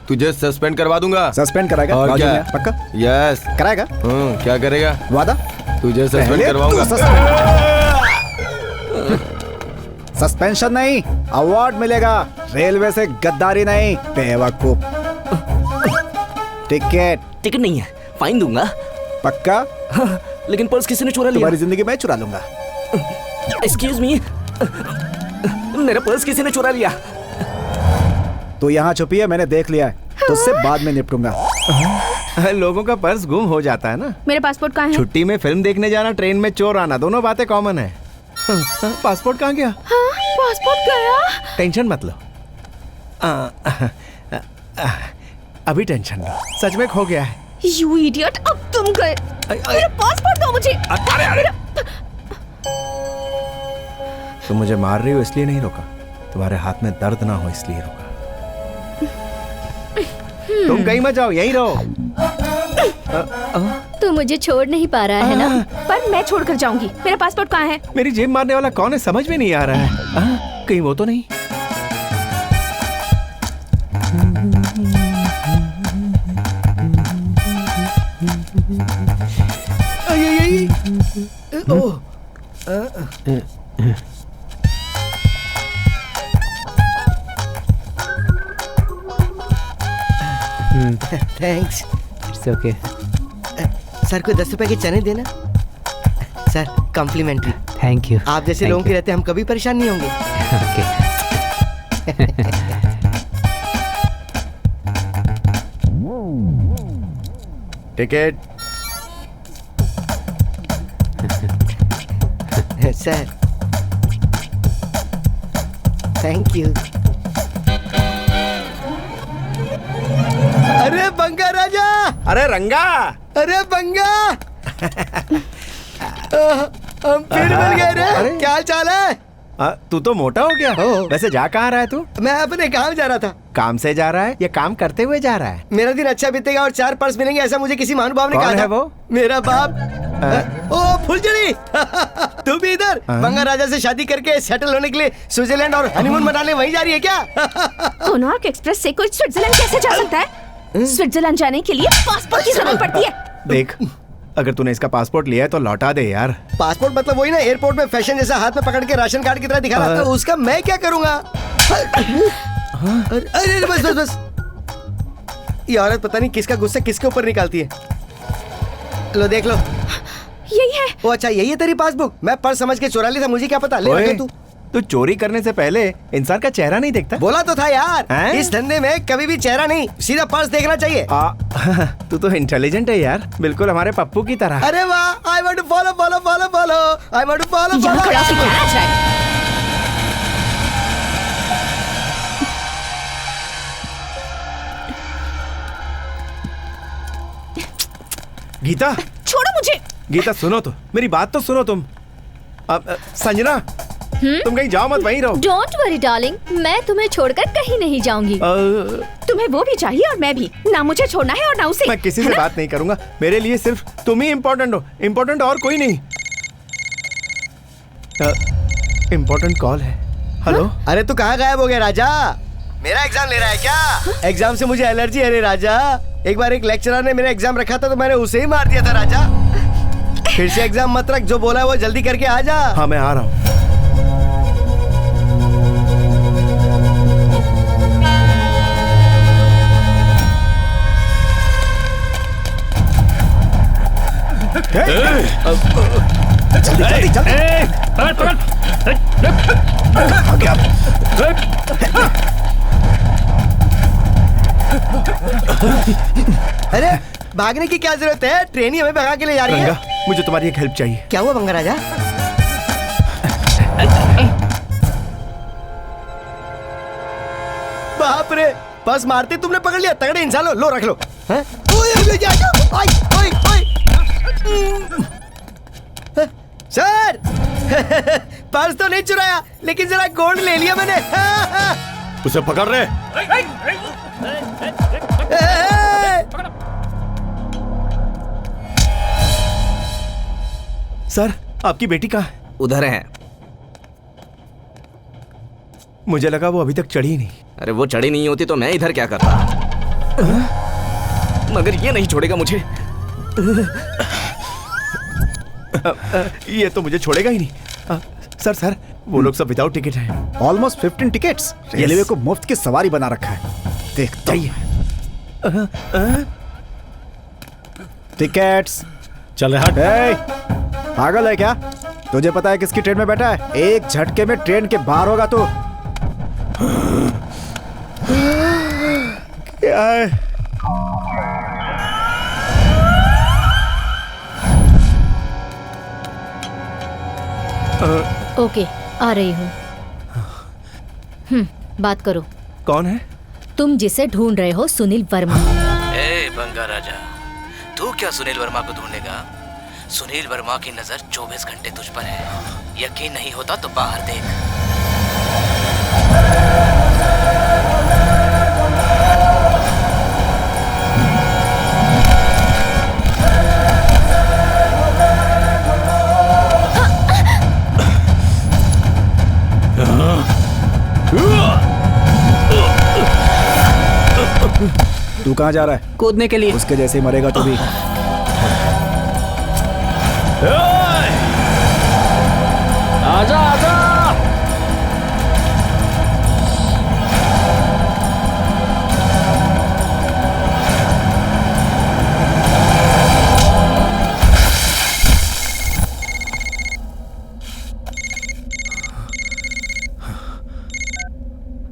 तुझे सस्पेंड करवा दूंगा।
सस्पेंड कराएगा?
और क्या?
पक्का?
यस
कराएगा?
क्या करेगा?
वादा?
तुझे सस्पेंड
पहले
करवाऊंगा।
तू सस्पेंशन नहीं, अवार्ड मिलेगा। रेलवे से गद्दारी नहीं, बेवकूफ। टिकट
नहीं है, फाइन दूंगा।
पक्का?
लेकिन पर्स किसी ने चुरा लिया।
तुम्हारी जिंदगी मैं चुरा लूंगा।
एक्सक्यूज मी, मेरा पर्स किसी ने चुरा लिया।
तू यहाँ छुपी है, मैंने देख लिया है, तो उससे बाद में निपटूंगा।
लोगों का पर्स गुम हो जाता है ना।
मेरा पासपोर्ट कहाँ है?
छुट्टी में फिल्म देखने जाना, ट्रेन में चोर आना, दोनों बातें कॉमन है। पासपोर्ट कहाँ गया?
हाँ, पासपोर्ट गया।
टेंशन मत लो। अभी टेंशन लो, सच में खो गया है।
You idiot, अब तुम गए। मेरा पासपोर्ट दो मुझे।
अरे तुम मुझे मार रही हो इसलिए नहीं रोका, तुम्हारे हाथ में दर्द ना हो इसलिए रोका। तुम कहीं मत जाओ, यहीं रहो।
तू मुझे छोड़ नहीं पा रहा है ना?
पर मैं छोड़कर जाऊंगी। मेरा पासपोर्ट कहाँ है?
मेरी जेब मारने वाला कौन है समझ में नहीं आ रहा है। कहीं वो तो नहीं?
थैंक्स।
It's okay.
सर को 10 रुपए के चने देना। Sir complimentary.
Thank you.
आप जैसे लोगों के रहते हम कभी परेशान नहीं होंगे।
टिकट।
Sir thank you. अरे बंगा राजा,
अरे रंगा,
अरे बंगा। हम फिर मिल गए रे। क्या हाल चाल है?
तू तो मोटा हो गया। वैसे जा कहाँ रहा है तू?
मैं अपने काम जा रहा था।
काम से जा रहा है या काम करते हुए जा रहा है?
मेरा दिन अच्छा बीतेगा और 4 पर्स मिलेंगे, ऐसा मुझे किसी महानुभाव ने कहा था।
कौन है वो?
मेरा बाप। ओ फुलझड़ी। तू भी इधर बंगा राजा से शादी करके सेटल होने के लिए स्विट्जरलैंड और हनीमून मनाने वहीं जा रही है क्या?
कोनार्क एक्सप्रेस से कोई स्विट्जरलैंड कैसे जा सकता है? स्विट्जरलैंड जाने के लिए पासपोर्ट की जरूरत पड़ती है।
देख, अगर तूने इसका पासपोर्ट लिया है तो लौटा दे यार।
पासपोर्ट मतलब वही ना, एयरपोर्ट में फैशन जैसा हाथ में पकड़ के राशन कार्ड की तरह दिखा रहा था। उसका मैं क्या करूंगा? अरे बस बस बस। ये औरत पता नहीं किसका गुस्सा किसके ऊपर निकालती है। लो देख लो,
यही है।
ओ अच्छा, यही है तेरी पासबुक। मैं पर्स समझ के चुरा ली था, मुझे क्या पता। ले रखे तू।
तू चोरी करने से पहले इंसान का चेहरा नहीं देखता?
बोला तो था यार, इस धंधे में कभी भी चेहरा नहीं, सीधा पर्स देखना चाहिए।
तू तो इंटेलिजेंट है यार, बिल्कुल हमारे पप्पू की तरह।
अरे वाह, I want to follow follow follow follow, I want to follow follow.
Geeta,
छोड़ो मुझे।
गीता सुनो तो, मेरी बात तो सुनो तुम। संजना, तुम कहीं जाओ मत, वहीं रहो।
डोंट वरी डार्लिंग, मैं तुम्हें छोड़कर कहीं नहीं जाऊंगी।
तुम्हें वो भी चाहिए और मैं भी। ना मुझे छोड़ना है और ना उसे।
मैं किसी से बात नहीं करूंगा, मेरे लिए सिर्फ तुम ही इम्पोर्टेंट हो, इम्पोर्टेंट और कोई नहीं। इम्पोर्टेंट कॉल है। हेलो।
अरे तू कहाँ गायब हो गया राजा? मेरा एग्जाम ले रहा है क्या? एग्जाम से मुझे एलर्जी है रे राजा। एक बार एक लेक्चरर ने मेरा एग्जाम रखा था तो मैंने उसे ही मार दिया था राजा। फिर से एग्जाम मत रख, जो बोला है वो जल्दी करके आ जा।
हाँ मैं आ रहा हूँ।
जल्दी जल्दी अरे भागने की क्या जरूरत है? ट्रेन ही हमें भगा के ले जा रही है।
मुझे तुम्हारी एक हेल्प चाहिए।
क्या हुआ बंगा राजा? बाप रे, बस मारते तुमने पकड़ लिया। तगड़े इंसान हो, लो रख लो। हैं? ओए, ओए, ओए, ओए, ओए। सर पर्स तो नहीं चुराया, लेकिन जरा गोल्ड ले लिया मैंने।
उसे पकड़ रहे।
सर, आपकी बेटी कहाँ है?
उधर है।
मुझे लगा वो अभी तक चढ़ी नहीं।
अरे वो चढ़ी नहीं होती तो मैं इधर क्या करता, मगर ये नहीं छोड़ेगा मुझे।
ये तो मुझे छोड़ेगा ही नहीं। सर वो लोग सब विदाउट टिकट हैं।
Almost 15 tickets. रेलवे को मुफ्त की सवारी बना रखा है। देख चाहिए टिकट्स।
चल रहा
पागल है क्या? तुझे पता है किसकी ट्रेन में बैठा है? एक झटके में ट्रेन के बाहर होगा तो।
क्या है?
ओके, आ रही हूँ। बात करो।
कौन है?
तुम जिसे ढूंढ रहे हो, सुनील वर्मा।
ए बंगा राजा, तू क्या सुनील वर्मा को ढूंढेगा? सुनील वर्मा की नजर 24 घंटे तुझ पर है। यकीन नहीं होता तो बाहर देख।
तू कहाँ जा रहा है?
कूदने के लिए।
उसके जैसे ही मरेगा तो भी।
आजा आजा।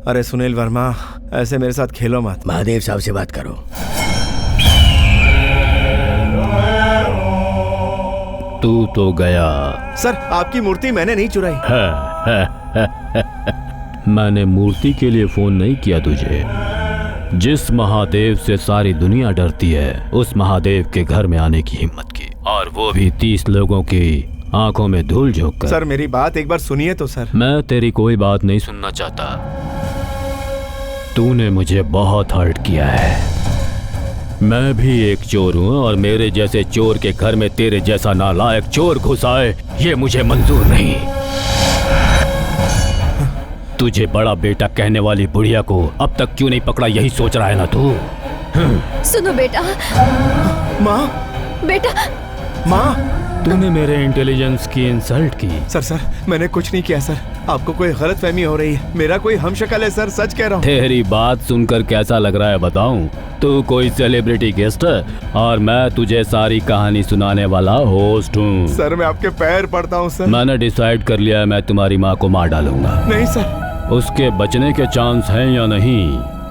अरे सुनील वर्मा, ऐसे मेरे साथ खेलो मत।
महादेव साहब से बात करो।
तू तो गया।
सर, आपकी मूर्ति मैंने नहीं चुराई।
मैंने मूर्ति के लिए फोन नहीं किया तुझे। जिस महादेव से सारी दुनिया डरती है, उस महादेव के घर में आने की हिम्मत की, और वो भी 30 लोगों की आंखों में धूल झोंक कर।
सर मेरी बात एक बार सुनिए तो सर।
मैं तेरी कोई बात नहीं सुनना चाहता। तूने मुझे बहुत हर्ट किया है। मैं भी एक चोर हूँ, और मेरे जैसे चोर के घर में तेरे जैसा नालायक चोर घुस आए, ये मुझे मंजूर नहीं। तुझे बड़ा बेटा कहने वाली बुढ़िया को अब तक क्यों नहीं पकड़ा, यही सोच रहा है ना तू?
सुनो बेटा।
माँ।
बेटा।
माँ।
तूने मेरे इंटेलिजेंस की इंसल्ट की।
सर मैंने कुछ नहीं किया सर। आपको कोई गलतफहमी हो रही है। मेरा कोई हमशक्ल है सर, सच कह रहा हूँ।
तेरी बात सुनकर कैसा लग रहा है बताऊं? तू कोई सेलिब्रिटी गेस्ट है, और मैं तुझे सारी कहानी सुनाने वाला होस्ट हूँ।
सर मैं आपके पैर पड़ता हूँ सर।
मैंने डिसाइड कर लिया है, मैं तुम्हारी माँ को मार डालूंगा।
नहीं सर।
उसके बचने के चांस हैं या नहीं,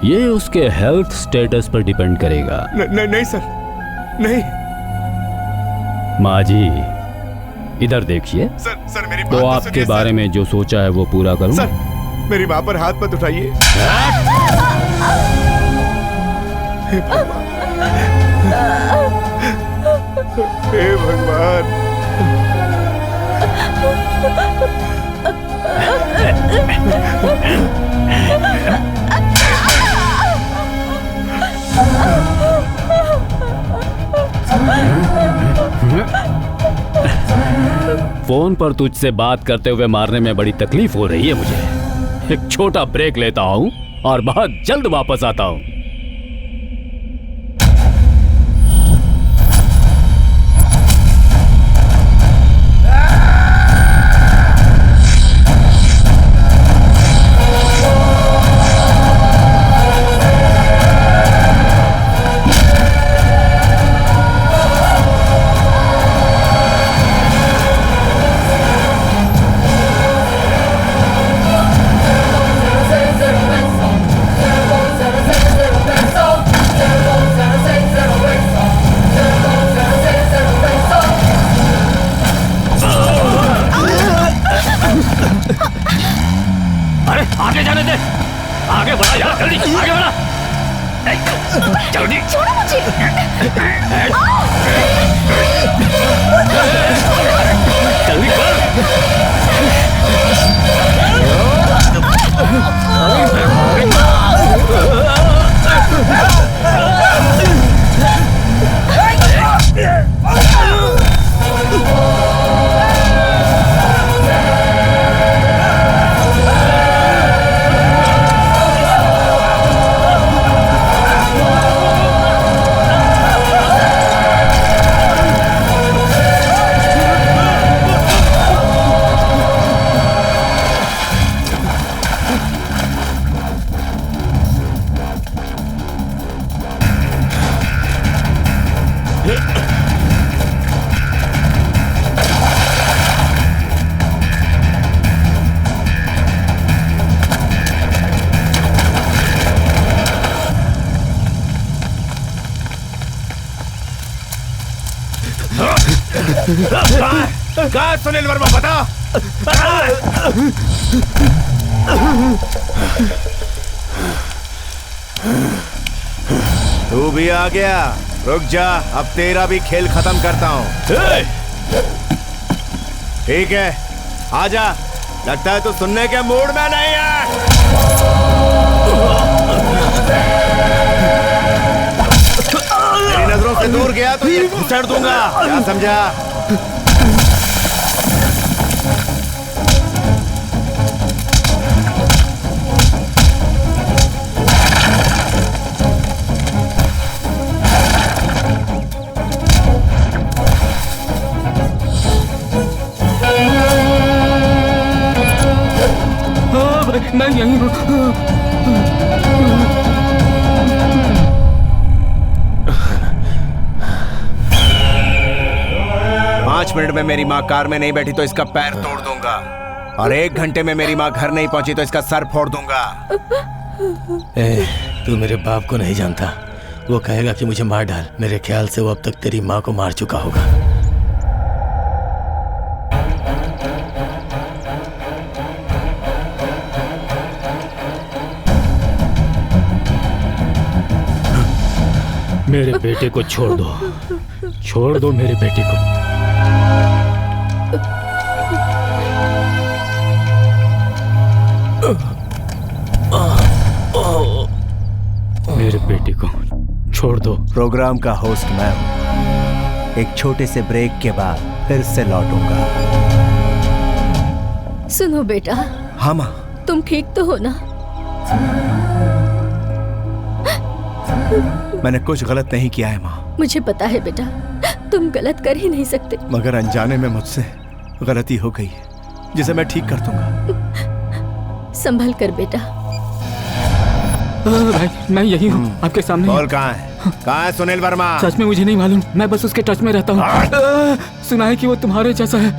ये उसके हेल्थ स्टेटस पर डिपेंड करेगा।
नहीं सर, नहीं।
माँ जी इधर देखिए।
सर मेरी बात
तो
तो
आपके
सुनिए,
बारे में जो सोचा है वो पूरा करूं?
सर मेरी माँ पर हाथ मत उठाइए। हे भगवान।
फोन पर तुझसे बात करते हुए मारने में बड़ी तकलीफ हो रही है मुझे। एक छोटा ब्रेक लेता हूँ और बहुत जल्द वापस आता हूँ। जल्दी
छोड़ो मुझे।
जल्दी कर।
कहाँ है सुनील वर्मा, बता। तू भी आ गया, रुक जा, अब तेरा भी खेल खत्म करता हूँ। ठीक है, आजा। लगता है तू सुनने के मूड में नहीं है। तेरी नजरों से दूर गया तो ये घुसड़ दूंगा, क्या समझा?
मैं यहीं हूँ।
5 मिनट में मेरी माँ कार में नहीं बैठी तो इसका पैर तोड़ दूंगा, और 1 घंटे में मेरी माँ घर नहीं पहुंची तो इसका सर फोड़ दूंगा।
तू मेरे बाप को नहीं जानता, वो कहेगा कि मुझे मार डाल। मेरे ख्याल से वो अब तक तेरी माँ को मार चुका होगा।
मेरे बेटे को छोड़ दो मेरे बेटे को। मेरे बेटे को छोड़ दो।
प्रोग्राम का होस्ट मैं हूं। एक छोटे से ब्रेक के बाद फिर से लौटूंगा।
सुनो बेटा।
हाँ माँ।
तुम ठीक तो हो ना?
मैंने कुछ गलत नहीं किया है माँ।
मुझे पता है बेटा, तुम गलत कर ही नहीं सकते।
मगर अनजाने में मुझसे गलती हो गई है, जिसे मैं ठीक कर दूंगा।
संभल कर बेटा।
भाई मैं यही हूँ, आपके सामने।
बोल कहाँ है? कहाँ है सुनील वर्मा?
सच में मुझे नहीं मालूम, मैं बस उसके टच में रहता हूँ। सुना है कि वो तुम्हारे जैसा है।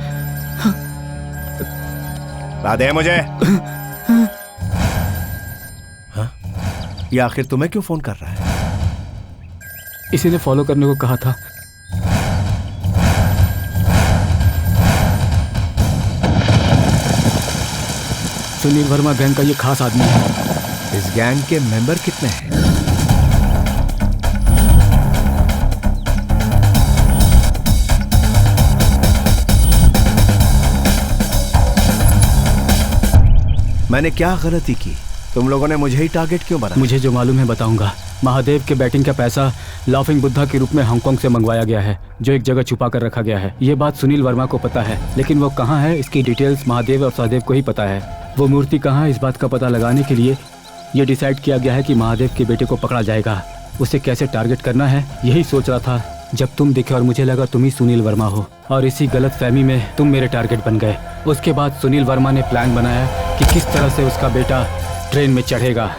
दे मुझे। हाँ? ये आखिर तुम्हें क्यों फोन कर रहा है?
इसी ने फॉलो करने को कहा था। सुनील वर्मा गैंग का ये खास आदमी है।
इस गैंग के मेंबर कितने हैं? मैंने क्या गलती की? तुम लोगों ने मुझे ही टारगेट क्यों बनाया?
मुझे जो मालूम है बताऊंगा। महादेव के बैटिंग का पैसा लाफिंग बुद्धा के रूप में हांगकांग से मंगवाया गया है, जो एक जगह छुपा कर रखा गया है। ये बात सुनील वर्मा को पता है, लेकिन वो कहाँ है इसकी डिटेल्स महादेव और सहदेव को ही पता है। वो मूर्ति कहाँ है इस बात का पता लगाने के लिए ये डिसाइड किया गया है कि महादेव के बेटे को पकड़ा जाएगा। उसे कैसे टारगेट करना है यही सोच रहा था जब तुम दिखे और मुझे लगा तुम ही सुनील वर्मा हो, और इसी गलत फहमी में तुम मेरे टारगेट बन गए। उसके बाद सुनील वर्मा ने प्लान बनाया कि किस तरह से उसका बेटा ट्रेन में चढ़ेगा।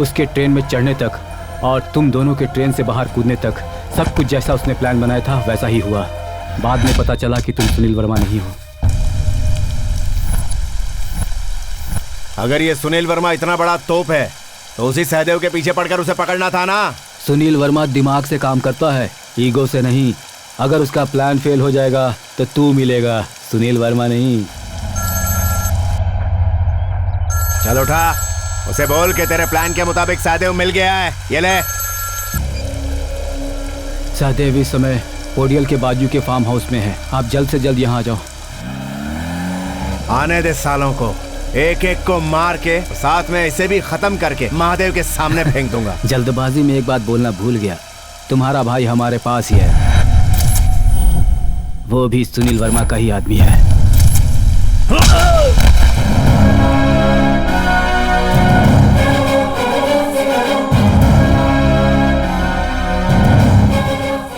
उसके ट्रेन में चढ़ने तक और तुम दोनों के ट्रेन से बाहर कूदने तक सब कुछ जैसा उसने प्लान बनाया था वैसा ही हुआ। बाद में पता चला कि तुम सुनील वर्मा नहीं हो।
अगर ये सुनील वर्मा इतना बड़ा तोप है तो उसी सहदेव के पीछे पड़कर उसे पकड़ना था ना।
सुनील वर्मा दिमाग से काम करता है, ईगो से नहीं। अगर उसका प्लान फेल हो जाएगा तो तू मिलेगा, सुनील वर्मा नहीं।
चल उठा, उसे बोल के तेरे प्लान के मुताबिक सहदेव मिल गया है। ये ले।
सहदेव इस समय पोडियल के बाजू के फार्म हाउस में है। आप जल्द से जल्द यहाँ आ जाओ।
आने दे सालों को, एक एक को मार के साथ में इसे भी खत्म करके महादेव के सामने फेंक दूंगा।
जल्दबाजी में एक बात बोलना भूल गया, तुम्हारा भाई हमारे पास ही है, वो भी सुनील वर्मा का ही आदमी है।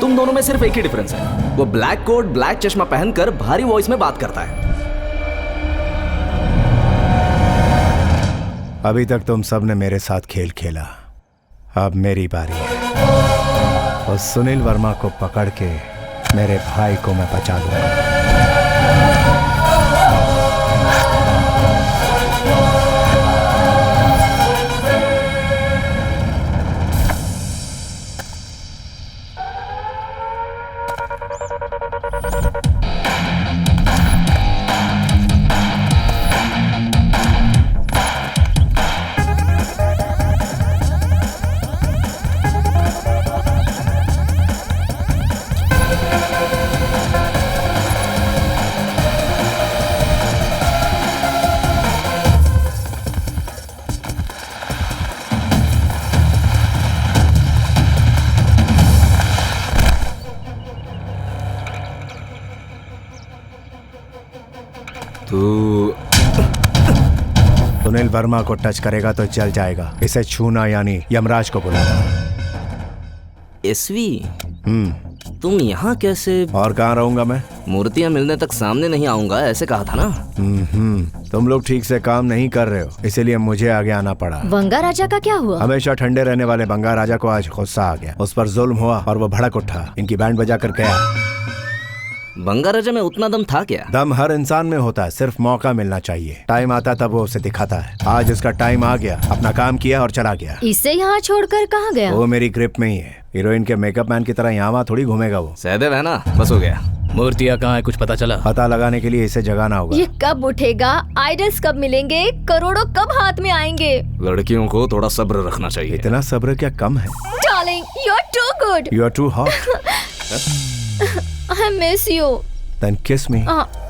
तुम दोनों में सिर्फ एक ही डिफरेंस है, वो ब्लैक कोट ब्लैक चश्मा पहनकर भारी वॉइस में बात करता है।
अभी तक तुम सब ने मेरे साथ खेल खेला, अब मेरी बारी है और सुनील वर्मा को पकड़ के मेरे भाई को मैं बचा लूंगा। सुनील वर्मा को टच करेगा तो जल जाएगा, इसे छूना यानी यमराज को बुलाना।
एसवी, तुम यहाँ कैसे?
और कहाँ रहूंगा मैं?
मूर्तियाँ मिलने तक सामने नहीं आऊंगा ऐसे कहा था ना।
तुम लोग ठीक से काम नहीं कर रहे हो, इसीलिए मुझे आगे आना पड़ा।
बंगा राजा का क्या हुआ?
हमेशा ठंडे रहने वाले बंगा राजा को आज गुस्सा आ गया, उस पर जुल्म हुआ और वो भड़क उठा, इनकी बैंड बजा कर गया।
बंगा राजा में उतना दम था क्या?
दम हर इंसान में होता है, सिर्फ मौका मिलना चाहिए। टाइम आता तब वो उसे दिखाता है। आज उसका टाइम आ गया, अपना काम किया और चला गया।
इसे यहाँ छोड़कर कहाँ गया?
वो मेरी ग्रिप में ही है। हीरोइन के मेकअप मैन की तरह यहाँ वहाँ थोड़ी घूमेगा वो।
सहदेव है ना, बस हो गया।
मूर्तियाँ कहाँ है, कुछ पता चला?
पता लगाने के लिए इसे जगाना होगा।
ये कब उठेगा? आइडल्स कब मिलेंगे? करोड़ों कब हाथ में आएंगे?
लड़कियों को थोड़ा सब्र रखना चाहिए।
इतना सब्र क्या कम है?
Darling, you are too good.
You are too hot.
I miss you.
Then kiss me.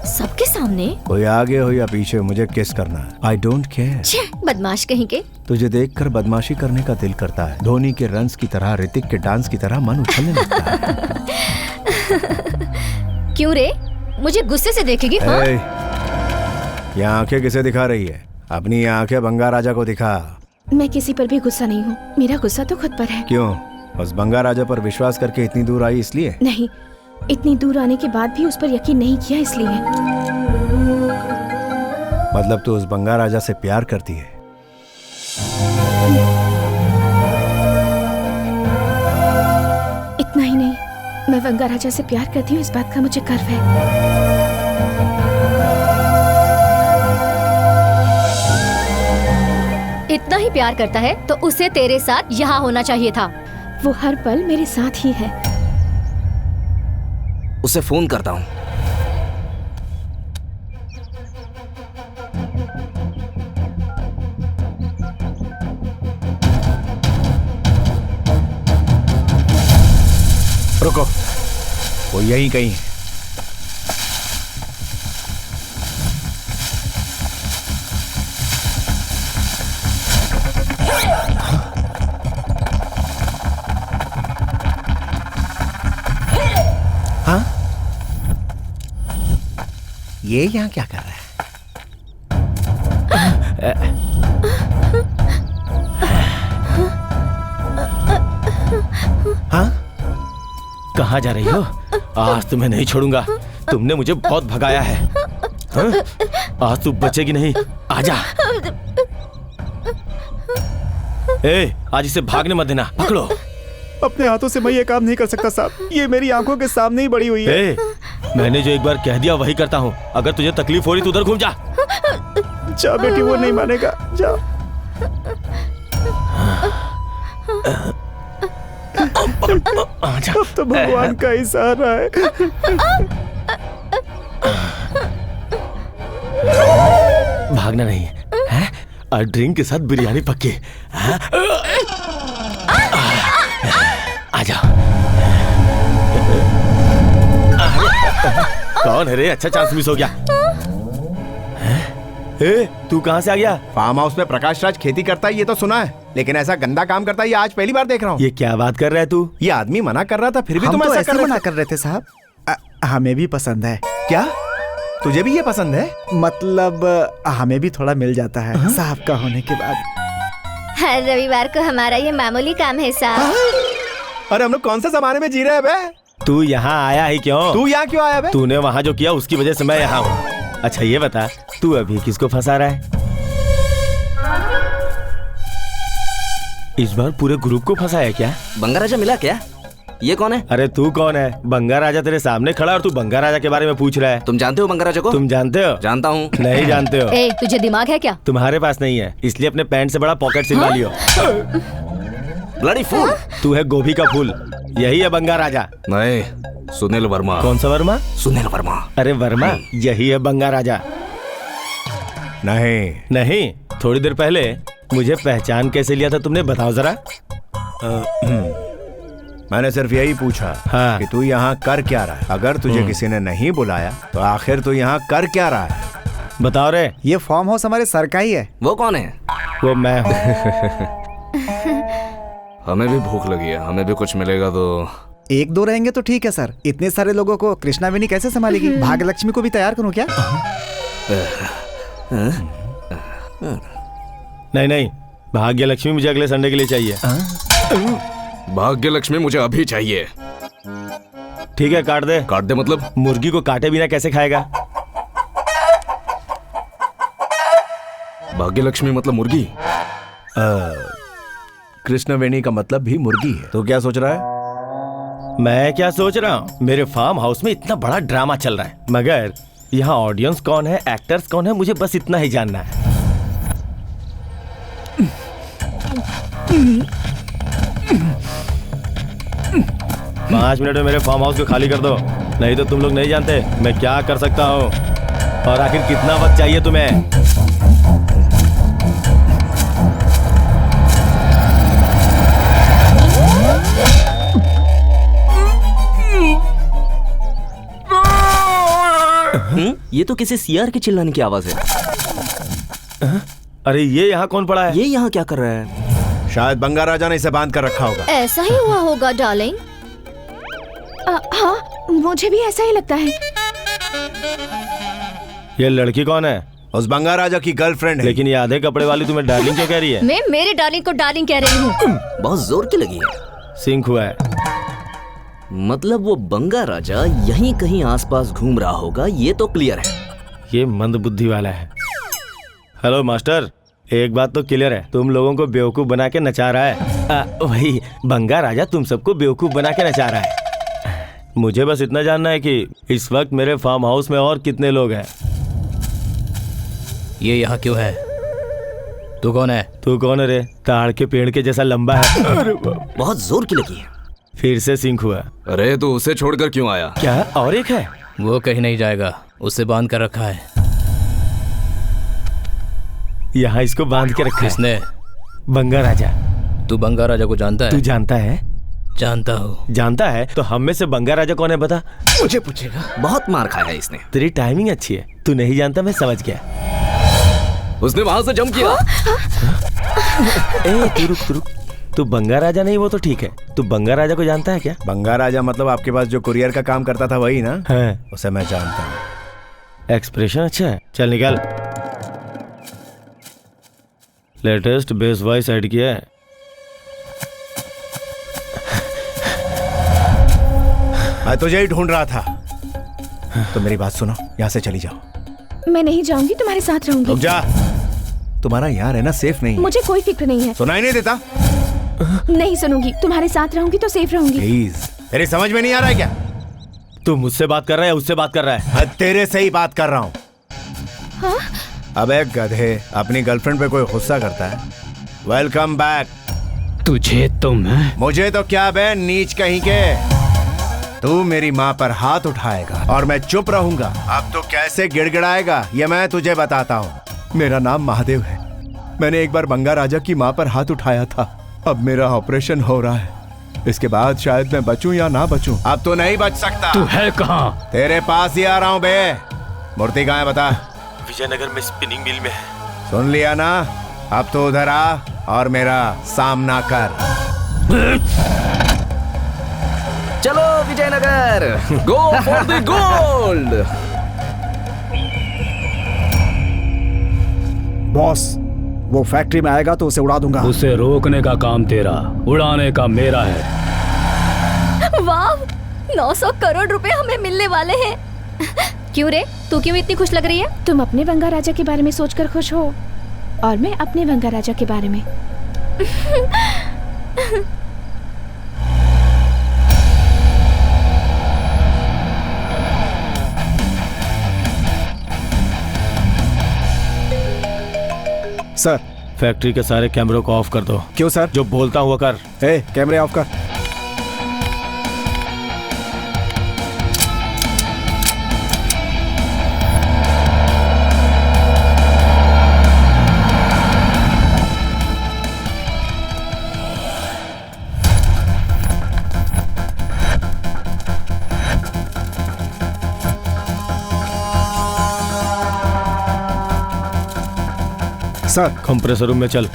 सबके सामने?
कोई आगे हो या पीछे, मुझे किस करना है। I don't care.
छे, बदमाश कहीं के।
तुझे देखकर बदमाशी करने का दिल करता है। धोनी के रन्स की तरह, ऋतिक के डांस की तरह मन उछलने लगता है।
क्यों रे? मुझे गुस्से से देखेगी?
ये आंखें किसे दिखा रही है? अपनी आंखें बंगा राजा को दिखा।
मैं किसी पर भी गुस्सा नहीं हूँ, मेरा गुस्सा तो खुद पर है।
क्यों? बस बंगा राजा पर विश्वास करके इतनी दूर आई इसलिए?
नहीं, इतनी दूर आने के बाद भी उस पर यकीन नहीं किया इसलिए।
मतलब तू उस बंगा राजा से प्यार करती है?
इतना ही नहीं, मैं बंगा राजा से प्यार करती हूँ, इस बात का मुझे गर्व है।
इतना ही प्यार करता है तो उसे तेरे साथ यहाँ होना चाहिए था।
वो हर पल मेरे साथ ही है।
उसे फोन करता हूँ।
रुको, वो यहीं कहीं है। हाँ? ये यहाँ क्या कर रहा है?
हाँ? कहाँ जा रही हो? आज तुम्हें नहीं छोड़ूंगा। तुमने मुझे बहुत भगाया है। हाँ? आज तू बचेगी नहीं। आजा। ए, आज इसे भागने मत देना। पकड़ो।
अपने हाथों से मैं ये काम नहीं कर सकता साहब, ये मेरी आंखों के सामने ही बड़ी हुई है।
ए, मैंने जो एक बार कह दिया वही करता हूँ। अगर तुझे तकलीफ हो रही तो उधर घूम जा।
जा बेटी, वो नहीं मानेगा। जा। अब तो भगवान का ही सहारा है।
भागना नहीं है? और ड्रिंक के साथ बिरयानी पक्की। आ जाओ। कौन है रे? अच्छा चांस मिस हो गया। ए, तू कहाँ से आ गया?
फार्म हाउस में प्रकाश राज खेती करता है ये तो सुना है, लेकिन ऐसा गंदा काम करता है ये आज पहली बार देख रहा हूँ।
ये क्या बात कर रहा है तू?
ये आदमी मना कर रहा था फिर भी तुम
तो
ऐसा
मना कर रहे थे साहब। हमें भी पसंद है।
क्या तुझे भी ये पसंद है?
मतलब हमें भी थोड़ा मिल जाता है साहब का होने के बाद।
हर रविवार को हमारा ये मामूली काम है साहब।
अरे हम लोग कौन से जमाने में जी रहे हैं बे?
तू यहाँ आया ही क्यों?
तू यहाँ क्यों आया बे?
तूने वहाँ जो किया उसकी वजह से मैं यहाँ हूँ। अच्छा ये बता, तू अभी किसको फंसा रहा है? इस बार पूरे ग्रुप को फंसाया क्या?
बंगा राजा मिला क्या? ये कौन है?
अरे तू कौन है? बंगा राजा तेरे सामने खड़ा और तू बंगा राजा के बारे में पूछ रहा है।
तुम जानते हो बंगा राजा को?
तुम जानते हो?
जानता हूँ।
नहीं जानते हो?
ए, तुझे दिमाग है क्या?
तुम्हारे पास नहीं है, इसलिए अपने पैंट से बड़ा पॉकेट सिलवा लियो।
Bloody fool.
तू है गोभी का फूल, यही है बंगा राजा।
नहीं, सुनील वर्मा।
कौन सा वर्मा?
सुनील वर्मा।
अरे वर्मा, यही है बंगा राजा। नहीं, थोड़ी देर पहले मुझे पहचान कैसे लिया था तुमने, बताओ जरा।
मैंने सिर्फ यही पूछा कि तू यहाँ कर क्या रहा है। अगर तुझे किसी ने नहीं बुलाया तो आखिर तू यहाँ कर क्या रहा है?
बताओ रे।
ये फार्म हाउस हमारे सर का ही है।
वो कौन है?
वो मैं हूँ।
हमें भी भूख लगी है, हमें भी कुछ मिलेगा तो।
एक दो रहेंगे तो ठीक है सर, इतने सारे लोगों को कृष्णावेनी कैसे संभालेगी? भाग्यलक्ष्मी को भी तैयार करूँ क्या?
नहीं, भाग्यलक्ष्मी मुझे अगले संडे के लिए चाहिए।
भाग्य लक्ष्मी मुझे अभी चाहिए।
ठीक है, काट दे।
काट दे मतलब?
मुर्गी को काटे बिना कैसे खाएगा?
भाग्य लक्ष्मी मतलब मुर्गी?
कृष्णवेणी का मतलब भी मुर्गी है। तो क्या सोच रहा है?
मैं क्या सोच रहा हूँ, मेरे फार्म हाउस में इतना बड़ा ड्रामा चल रहा है, मगर यहाँ ऑडियंस कौन है, एक्टर्स कौन है, मुझे बस इतना ही जानना है। 5 मिनट में मेरे फार्म हाउस को खाली कर दो, नहीं तो तुम लोग नहीं जानते मैं क्या कर सकता हूँ। और आखिर कितना वक्त चाहिए तुम्हें?
ये तो किसी सीआर के चिल्लाने की आवाज है।
अरे ये यहाँ कौन पड़ा है?
ये यहाँ क्या कर रहा है?
शायद बंगा राजा ने इसे बांध कर रखा होगा।
ऐसा ही हुआ होगा डार्लिंग।
हाँ, मुझे भी ऐसा ही लगता है।
ये लड़की कौन है?
उस बंगा राजा की गर्लफ्रेंड है।
लेकिन ये आधे कपड़े वाली तुम्हें डार्लिंग क्यों कह रही है?
मैं मेरे डार्लिंग को डार्लिंग कह रही हूँ।
बहुत जोर की लगी है।
सिंक हुआ है।
मतलब वो बंगा राजा यहीं कहीं आसपास घूम रहा होगा, ये तो क्लियर है।
ये मंद बुद्धि वाला है। हेलो मास्टर, एक बात तो क्लियर है, तुम लोगों को बेवकूफ बना के नचा रहा है। वही बंगा राजा तुम सबको बेवकूफ बना के नचा रहा है। मुझे बस इतना जानना है कि इस वक्त मेरे फार्म हाउस में और कितने लोग हैं।
ये यहाँ क्यों है? तू कौन है?
तू कौन है रे? ताड़ के पेड़ के जैसा लंबा है।
बहुत जोर की लगी है।
फिर से सिंक हुआ।
अरे तो उसे छोड़कर क्यों आया?
क्या और एक है?
वो कहीं नहीं जाएगा, उसे बांध कर रखा है।
यहाँ इसको बांध के रखा है।
किसने?
बंगा राजा।
तू बंगा राजा को जानता है?
तू जानता है?
जानता हूँ।
जानता है तो हम में से बंगा राजा कौन है बता?
मुझे पूछेगा। बहुत मार खाया है इसने।
तेरी टाइमिंग अच्छी है, तू नहीं जानता मैं समझ गया।
उसने वहां से जंप किया।
ए तू रुक। तू बंगा राजा नहीं वो तो ठीक है, तू बंगा राजा को जानता है क्या?
बंगा राजा मतलब आपके पास जो कुरियर का काम करता था वही ना?
है।
उसे मैं जानता हूँ।
एक्सप्रेशन अच्छा है, चल निकल। लेटेस्ट बेस वॉइस ऐड किया है।
मैं तुझे ही ढूंढ रहा था। तो मेरी बात सुनो, यहाँ से चली जाओ।
मैं नहीं जाऊंगी, तुम्हारे साथ रहूंगी।
रुक जा, तुम्हारा यहाँ रहना सेफ नहीं है।
मुझे कोई फिक्र नहीं है।
सुनाई नहीं देता?
नहीं सुनूंगी, तुम्हारे साथ रहूंगी तो सेफ रहूंगी।
प्लीज, तेरी समझ में नहीं आ रहा है क्या?
तू मुझसे बात कर रहा है उससे बात कर रहा है?
तेरे से ही बात कर रहा हूँ।
हाँ?
अबे गधे, अपनी गर्लफ्रेंड पे कोई गुस्सा करता है? Welcome back.
तुझे तो
मुझे तो क्या बे नीच कहीं के। तू मेरी माँ पर हाथ उठाएगा और मैं चुप रहूंगा। अब तो कैसे गिड़गिड़ाएगा ये मैं तुझे बताता हूँ। मेरा नाम महादेव है। मैंने एक बार बंगा राजा की माँ पर हाथ उठाया था। अब मेरा ऑपरेशन हो रहा है। इसके बाद शायद मैं बचूं या ना बचूं। अब तो नहीं बच सकता।
तू है कहाँ?
तेरे पास ही आ रहा हूँ बे। मूर्ति कहाँ है बता?
विजयनगर में स्पिनिंग मिल में है।
सुन लिया ना? अब तो उधर आ और मेरा सामना कर।
चलो Vijayanagar, go for the gold.
Boss, वो फैक्ट्री में आएगा तो उसे उड़ा दूंगा।
उसे रोकने का काम तेरा, उड़ाने का मेरा है।
वाह, 900 करोड़ रुपए हमें मिलने वाले हैं। क्यों रे, तू क्यों इतनी खुश लग रही है?
तुम अपने बंगा राजा के बारे में सोचकर खुश हो और मैं अपने बंगा राजा के बारे में।
सर,
फैक्ट्री के सारे कैमरों को ऑफ कर दो।
क्यों सर?
जो बोलता हुआ कर।
कैमरे ऑफ कर। सर,
कंप्रेसर रूम में चल।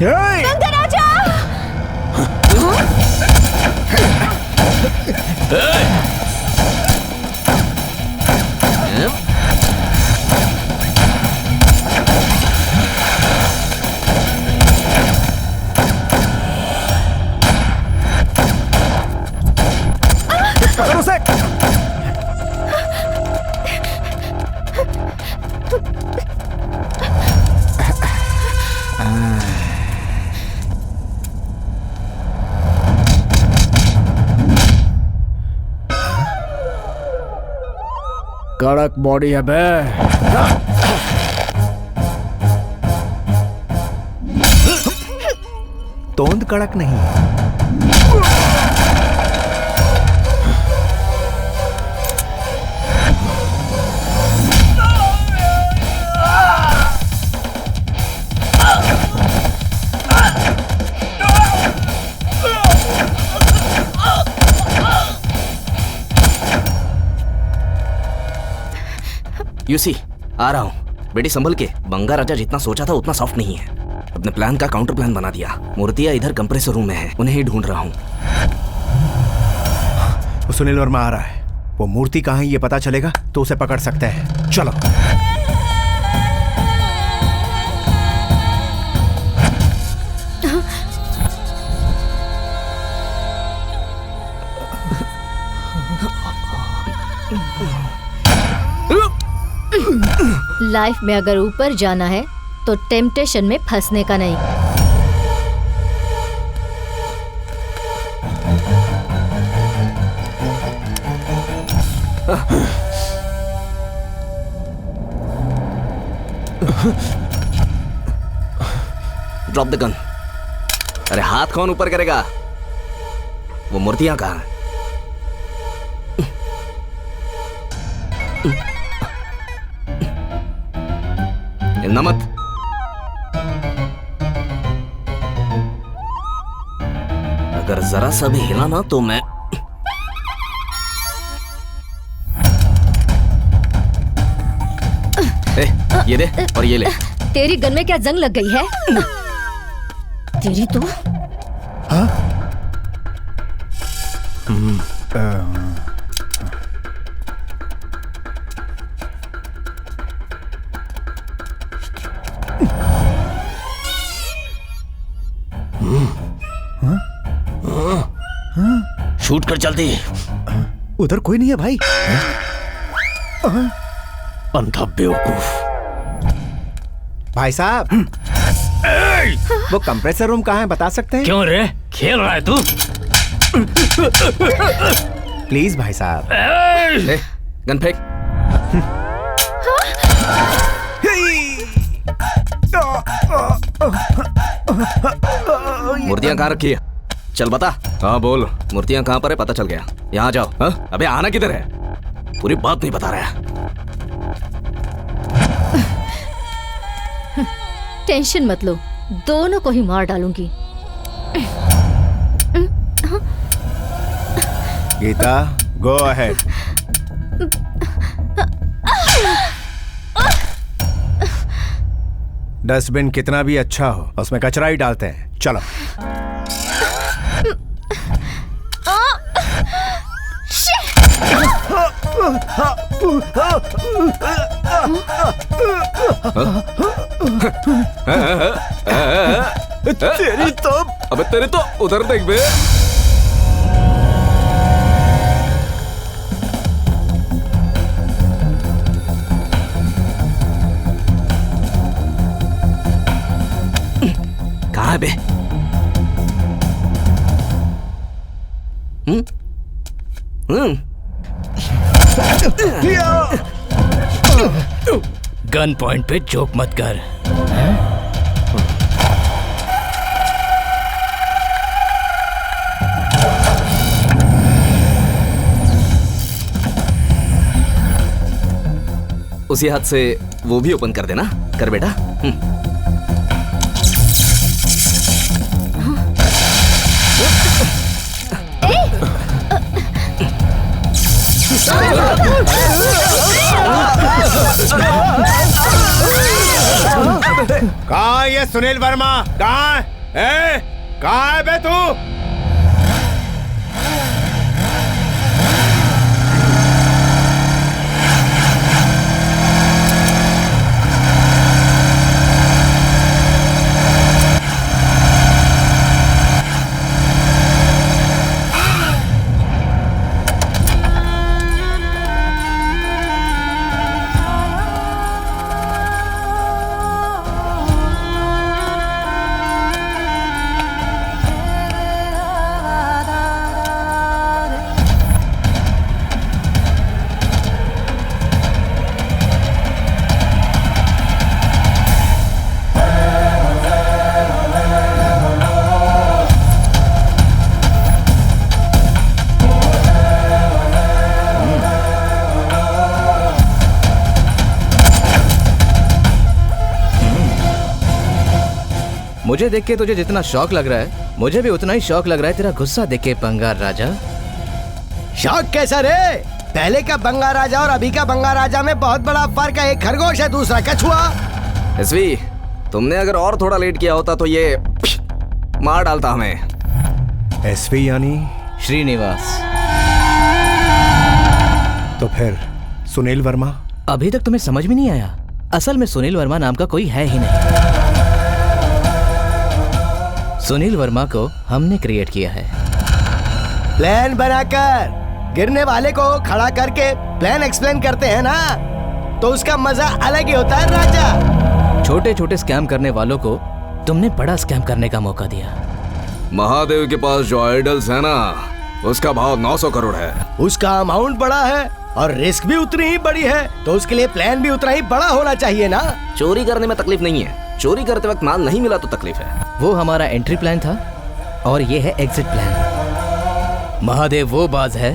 बंगा राजा!
कड़क बॉडी है बे।
तोंद कड़क नहीं।
यूसी, आ रहा हूँ। बेटी संभल के। बंगा राजा जितना सोचा था उतना सॉफ्ट नहीं है। अपने प्लान का काउंटर प्लान बना दिया। मूर्तियाँ इधर कंप्रेसर रूम में है, उन्हें ही ढूंढ रहा हूँ।
वो सुनील वर्मा आ रहा है। वो मूर्ति कहाँ है ये पता चलेगा तो उसे पकड़ सकते हैं। चलो।
लाइफ में अगर ऊपर जाना है तो टेम्पटेशन में फंसने का नहीं।
Drop the gun. अरे हाथ कौन ऊपर करेगा? वो मूर्तियां कहाँ हैं? हिलना मत। अगर जरा सा भी हिला ना तो मैं ये दे और ये ले।
तेरी गन में क्या जंग लग गई है? तेरी तो
शूट कर जल्दी।
उधर कोई नहीं है भाई।
अंधा बेवकूफ।
भाई साहब, वो कंप्रेसर रूम कहाँ है बता सकते हैं?
क्यों रे, खेल रहा है तू?
प्लीज भाई साहब।
गन फेंक। मूर्तियां कहाँ रखी है? चल बता। हाँ बोल। मूर्तियां कहाँ पर है पता चल गया। यहाँ जाओ। हाँ? अबे आना किधर है? पूरी बात नहीं बता रहा है।
टेंशन मत लो, दोनों को ही मार डालूंगी।
Gita, go ahead. डस्टबिन कितना भी अच्छा हो, उसमें कचरा ही डालते हैं। चलो।
तेरी तो अबे तेरी तो उधर देख बे। कहाँ है बे?
गन पॉइंट पे जोक मत कर।
उसी हाथ से वो भी ओपन कर देना। कर बेटा।
कहाँ है ये सुनील वर्मा? कहाँ है? कहाँ है बे तू?
मुझे देख के तुझे जितना शौक लग रहा है, मुझे भी उतना ही शौक लग रहा है तेरा गुस्सा देख के बंगार राजा।
शौक कैसा रे? पहले का बंगार राजा और अभी का बंगार राजा में बहुत बड़ा फर्क है। एक खरगोश है, दूसरा कछुआ।
एसवी, तुमने अगर और थोड़ा लेट किया होता तो ये मार डालता हमें।
एसवी यानी
श्रीनिवास।
तो फिर सुनील वर्मा?
अभी तक तुम्हें समझ में नहीं आया? असल में सुनील वर्मा नाम का कोई है ही नहीं। सुनील वर्मा को हमने क्रिएट किया है।
प्लान बनाकर गिरने वाले को खड़ा करके प्लान एक्सप्लेन करते हैं ना, तो उसका मजा अलग ही होता है राजा।
छोटे छोटे स्कैम करने वालों को तुमने बड़ा स्कैम करने का मौका दिया।
महादेव के पास जो आइडल्स है ना, उसका भाव 900 करोड़ है।
उसका अमाउंट बड़ा है और रिस्क भी उतनी ही बड़ी है, तो उसके लिए प्लान भी उतना ही बड़ा होना चाहिए ना।
चोरी करने में तकलीफ नहीं है, चोरी करते वक्त माल नहीं मिला तो तकलीफ है।
वो हमारा एंट्री प्लान था और ये है एग्जिट प्लान। महादेव वो बाज है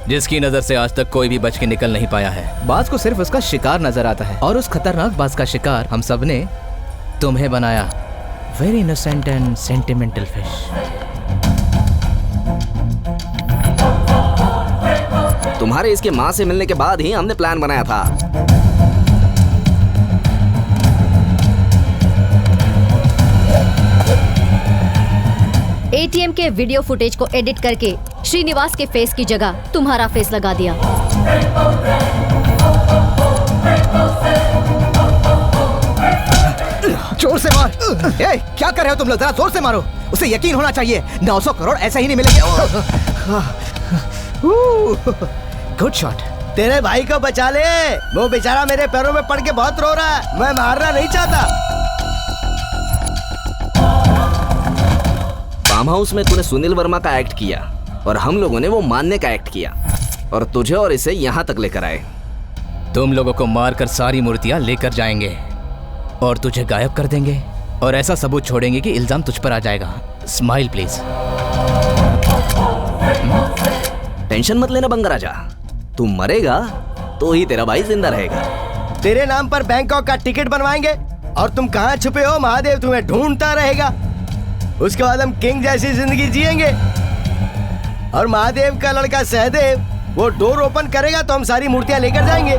जिसकी नजर से आज तक कोई भी बच के निकल नहीं पाया है। बाज को सिर्फ उसका शिकार नजर आता है और उस खतरनाक बाज का शिकार हम सब ने तुम्हें बनाया। Very innocent and sentimental fish.
तुम्हारे इसके माँ से मिलने के बाद ही हमने प्लान बनाया था।
एटीएम के वीडियो फुटेज को एडिट करके श्रीनिवास के फेस की जगह तुम्हारा फेस लगा दिया।
जोर से मार। ए, क्या कर रहे हो तुम लोग? जरा जोर से मारो। उसे यकीन होना चाहिए 900 करोड़ ऐसा ही नहीं मिलेंगे।
Good shot.
तेरे भाई को बचा ले, वो बेचारा मेरे पैरों में पड़ के बहुत रो रहा है। मैं मारना नहीं चाहता।
फार्म हाउस में तूने सुनील वर्मा का एक्ट किया और हम लोगों ने वो मानने का एक्ट किया और तुझे और इसे यहाँ तक लेकर आए।
तुम लोगों को मारकर सारी मूर्तियां लेकर जाएंगे और तुझे गायब कर देंगे और ऐसा सबूत छोड़ेंगे कि इल्जाम तुझ पर आ जाएगा। Smile please.
टेंशन मत लेना बंगा राजा, तू मरेगा तो ही तेरा भाई जिंदा रहेगा।
तेरे नाम पर बैंकॉक का टिकट बनवाएंगे और तुम कहाँ छुपे हो? महादेव तुम्हें ढूंढता रहेगा। उसके बाद हम किंग जैसी जिंदगी जिएंगे। और महादेव का लड़का सहदेव वो डोर ओपन करेगा तो हम सारी मूर्तियां लेकर जाएंगे।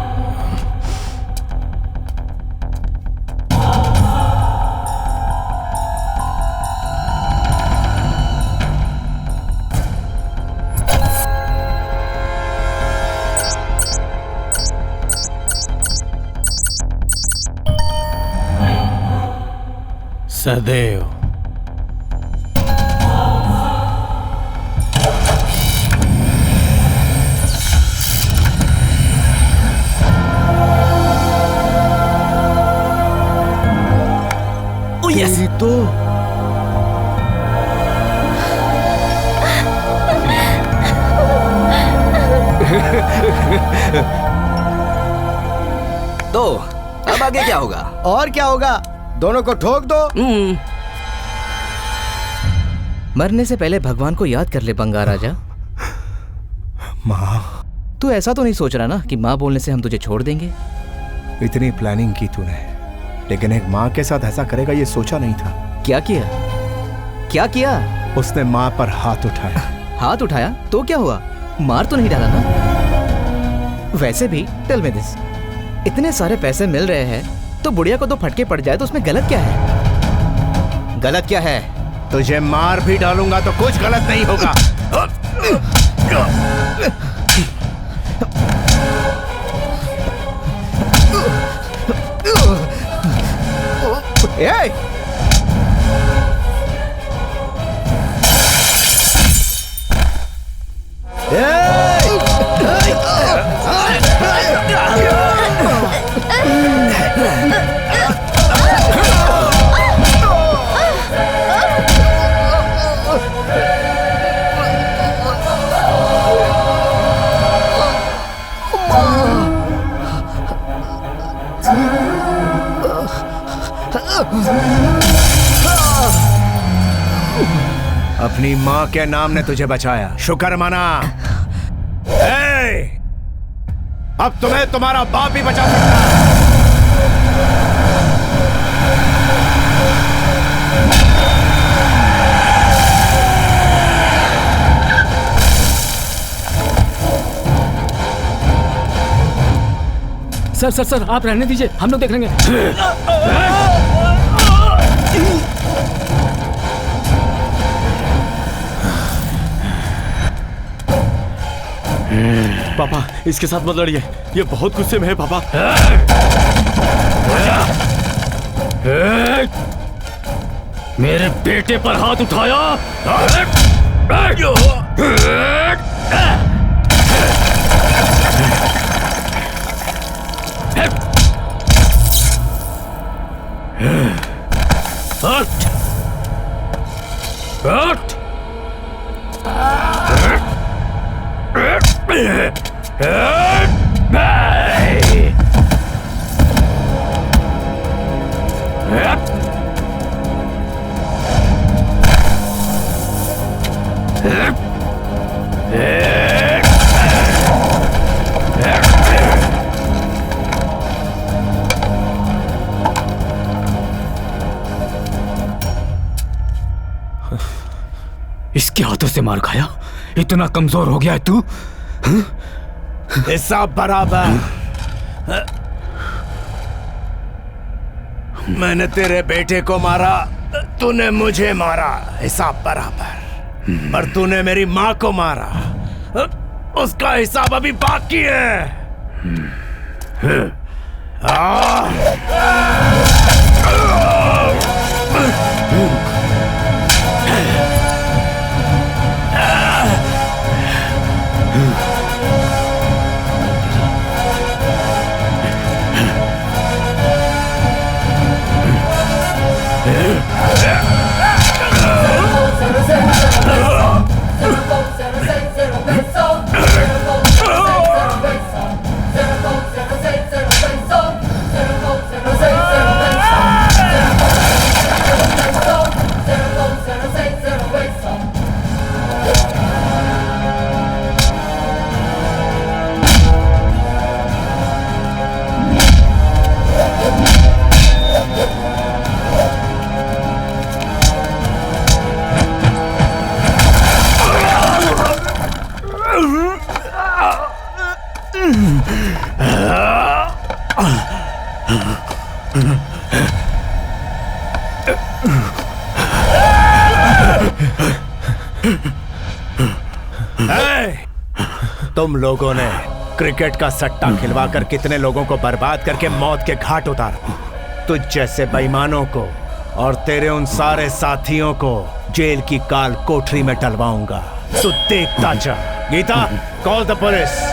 सदैव
यही तो
तो अब आगे क्या होगा?
और क्या होगा? दोनों को ठोक दो।
मरने से पहले भगवान को याद कर ले बंगार राजा।
माँ,
तू ऐसा तो नहीं सोच रहा ना कि माँ बोलने से हम तुझे छोड़ देंगे?
इतनी प्लानिंग की तूने, लेकिन एक माँ के साथ ऐसा करेगा ये सोचा नहीं था।
क्या किया? क्या किया?
उसने माँ पर हाथ उठाया।
हाथ उठाया तो क्या हुआ? मार तो नहीं डाला ना? वैसे भी टेल मी दिस, इतने सारे पैसे मिल रहे हैं तो बुढ़िया को दो फटके पड़ जाए तो उसमें गलत क्या है? गलत क्या है?
तुझे मार भी डालूंगा तो कुछ गलत नहीं होगा। अपनी माँ के नाम ने तुझे बचाया, शुक्र मना। अब तुम्हें तुम्हारा बाप भी बचा सकता है।
सर सर सर, आप रहने दीजिए, हम लोग देख लेंगे।
पापा, इसके साथ मत लड़िए, ये बहुत गुस्से में है पापा।
मेरे बेटे पर हाथ उठाया। इसके हाथों से मार खाया? इतना कमजोर हो गया है तू?
हिसाब बराबर। मैंने तेरे बेटे को मारा, तूने मुझे मारा, हिसाब बराबर। पर तूने मेरी माँ को मारा, उसका हिसाब अभी बाकी है। तुम लोगों ने क्रिकेट का सट्टा खिलवा कर कितने लोगों को बर्बाद करके मौत के घाट उतारा। तुझ जैसे बेईमानों को और तेरे उन सारे साथियों को जेल की काल कोठरी में डलवाऊंगा। तो देखता जा। Geeta, call the police.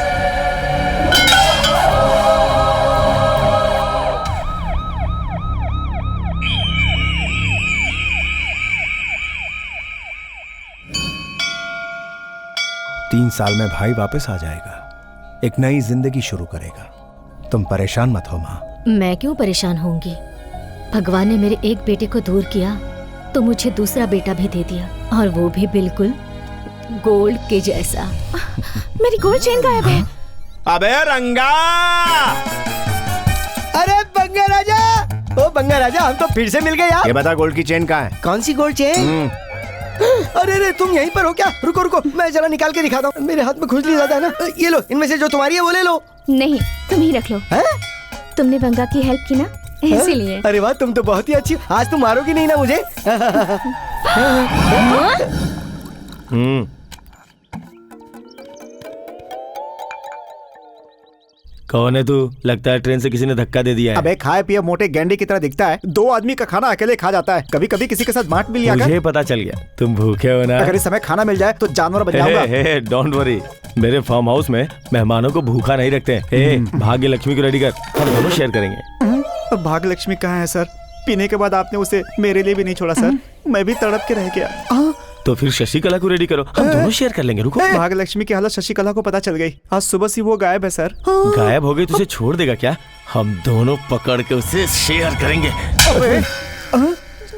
तीन साल में भाई वापस आ जाएगा, एक नई जिंदगी शुरू करेगा। तुम परेशान मत हो माँ।
मैं क्यों परेशान होंगी? भगवान ने मेरे एक बेटे को दूर किया तो मुझे दूसरा बेटा भी दे दिया, और वो भी बिल्कुल गोल्ड के जैसा।
मेरी गोल्ड चेन गायब है।
अबे रंगा!
अरे बंगा राजा, ओ बंगा राजा, हम तो फिर से मिल गए यार।
ये बता गोल्ड की चेन कहाँ है?
कौन सी गोल्ड चेन? अरे रे, तुम यहीं पर हो क्या? रुको रुको, मैं जरा निकाल के दिखाता हूँ। मेरे हाथ में खुजली ज्यादा है ना। ये लो, इनमें से जो तुम्हारी है वो ले लो।
नहीं, तुम ही रख लो। तुमने बंगा की हेल्प की ना, इसीलिए।
अरे वाह, तुम तो बहुत ही अच्छी। आज तुम मारोगी नहीं ना मुझे?
कौन है तू? लगता है ट्रेन से किसी ने धक्का दे दिया है।
अबे खाए पिए मोटे गेंडे की तरह दिखता है। 2 आदमी का खाना अकेले खा जाता है। कभी कभी किसी के साथ बांट भी लिया कर।
मुझे पता चल गया तुम भूखे हो ना।
अगर इस समय खाना मिल जाए तो जानवर बन जाऊंगा।
डोंट वरी, मेरे फार्म हाउस में मेहमानों को भूखा नहीं रखते। भाग्य लक्ष्मी को रेडी कर, हम दोनों शेयर करेंगे।
भाग्य लक्ष्मी कहाँ है सर? पीने के बाद आपने उसे मेरे लिए भी नहीं छोड़ा सर। मैं भी तड़प के रह गया।
तो फिर शशिकला को रेडी करो, हम दोनों शेयर कर लेंगे। रुको,
भाग्य लक्ष्मी की हालत शशिकला को पता चल गई। आज सुबह से वो गायब है सर।
गायब हो गई तो उसे छोड़ देगा क्या? हम दोनों पकड़ के उसे शेयर करेंगे।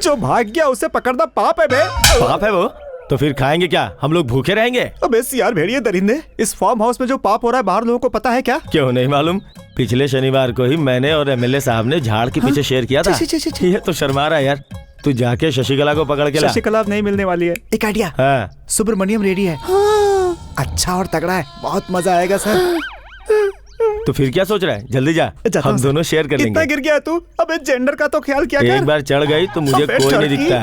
जो भाग गया उसे पकड़ना पाप है बे।
पाप है वो? तो फिर खाएंगे क्या? हम लोग भूखे रहेंगे?
अबे यार भेड़िए दरिंदे, इस फार्म हाउस में जो पाप हो रहा है बाहर लोगों को पता है क्या?
क्यों नहीं मालूम? पिछले शनिवार को ही मैंने और एमएलए साहब ने झाड़ के पीछे शेयर किया था। ये तो शर्मा रहा है यार। तू जाके शशिकला को पकड़ के ला।
शशिकला अब नहीं मिलने वाली है। एक आइडिया।
हाँ।
सुब्रमण्यम रेडी है। अच्छा और तगड़ा है, बहुत मजा आएगा सर।
तो फिर क्या सोच रहा है? जल्दी जा, हम दोनों शेयर कर लेंगे।
कितना गिर गया तू? अबे जेंडर का तो ख्याल किया कर।
एक बार चढ़ गई तो मुझे कोई नहीं दिखता।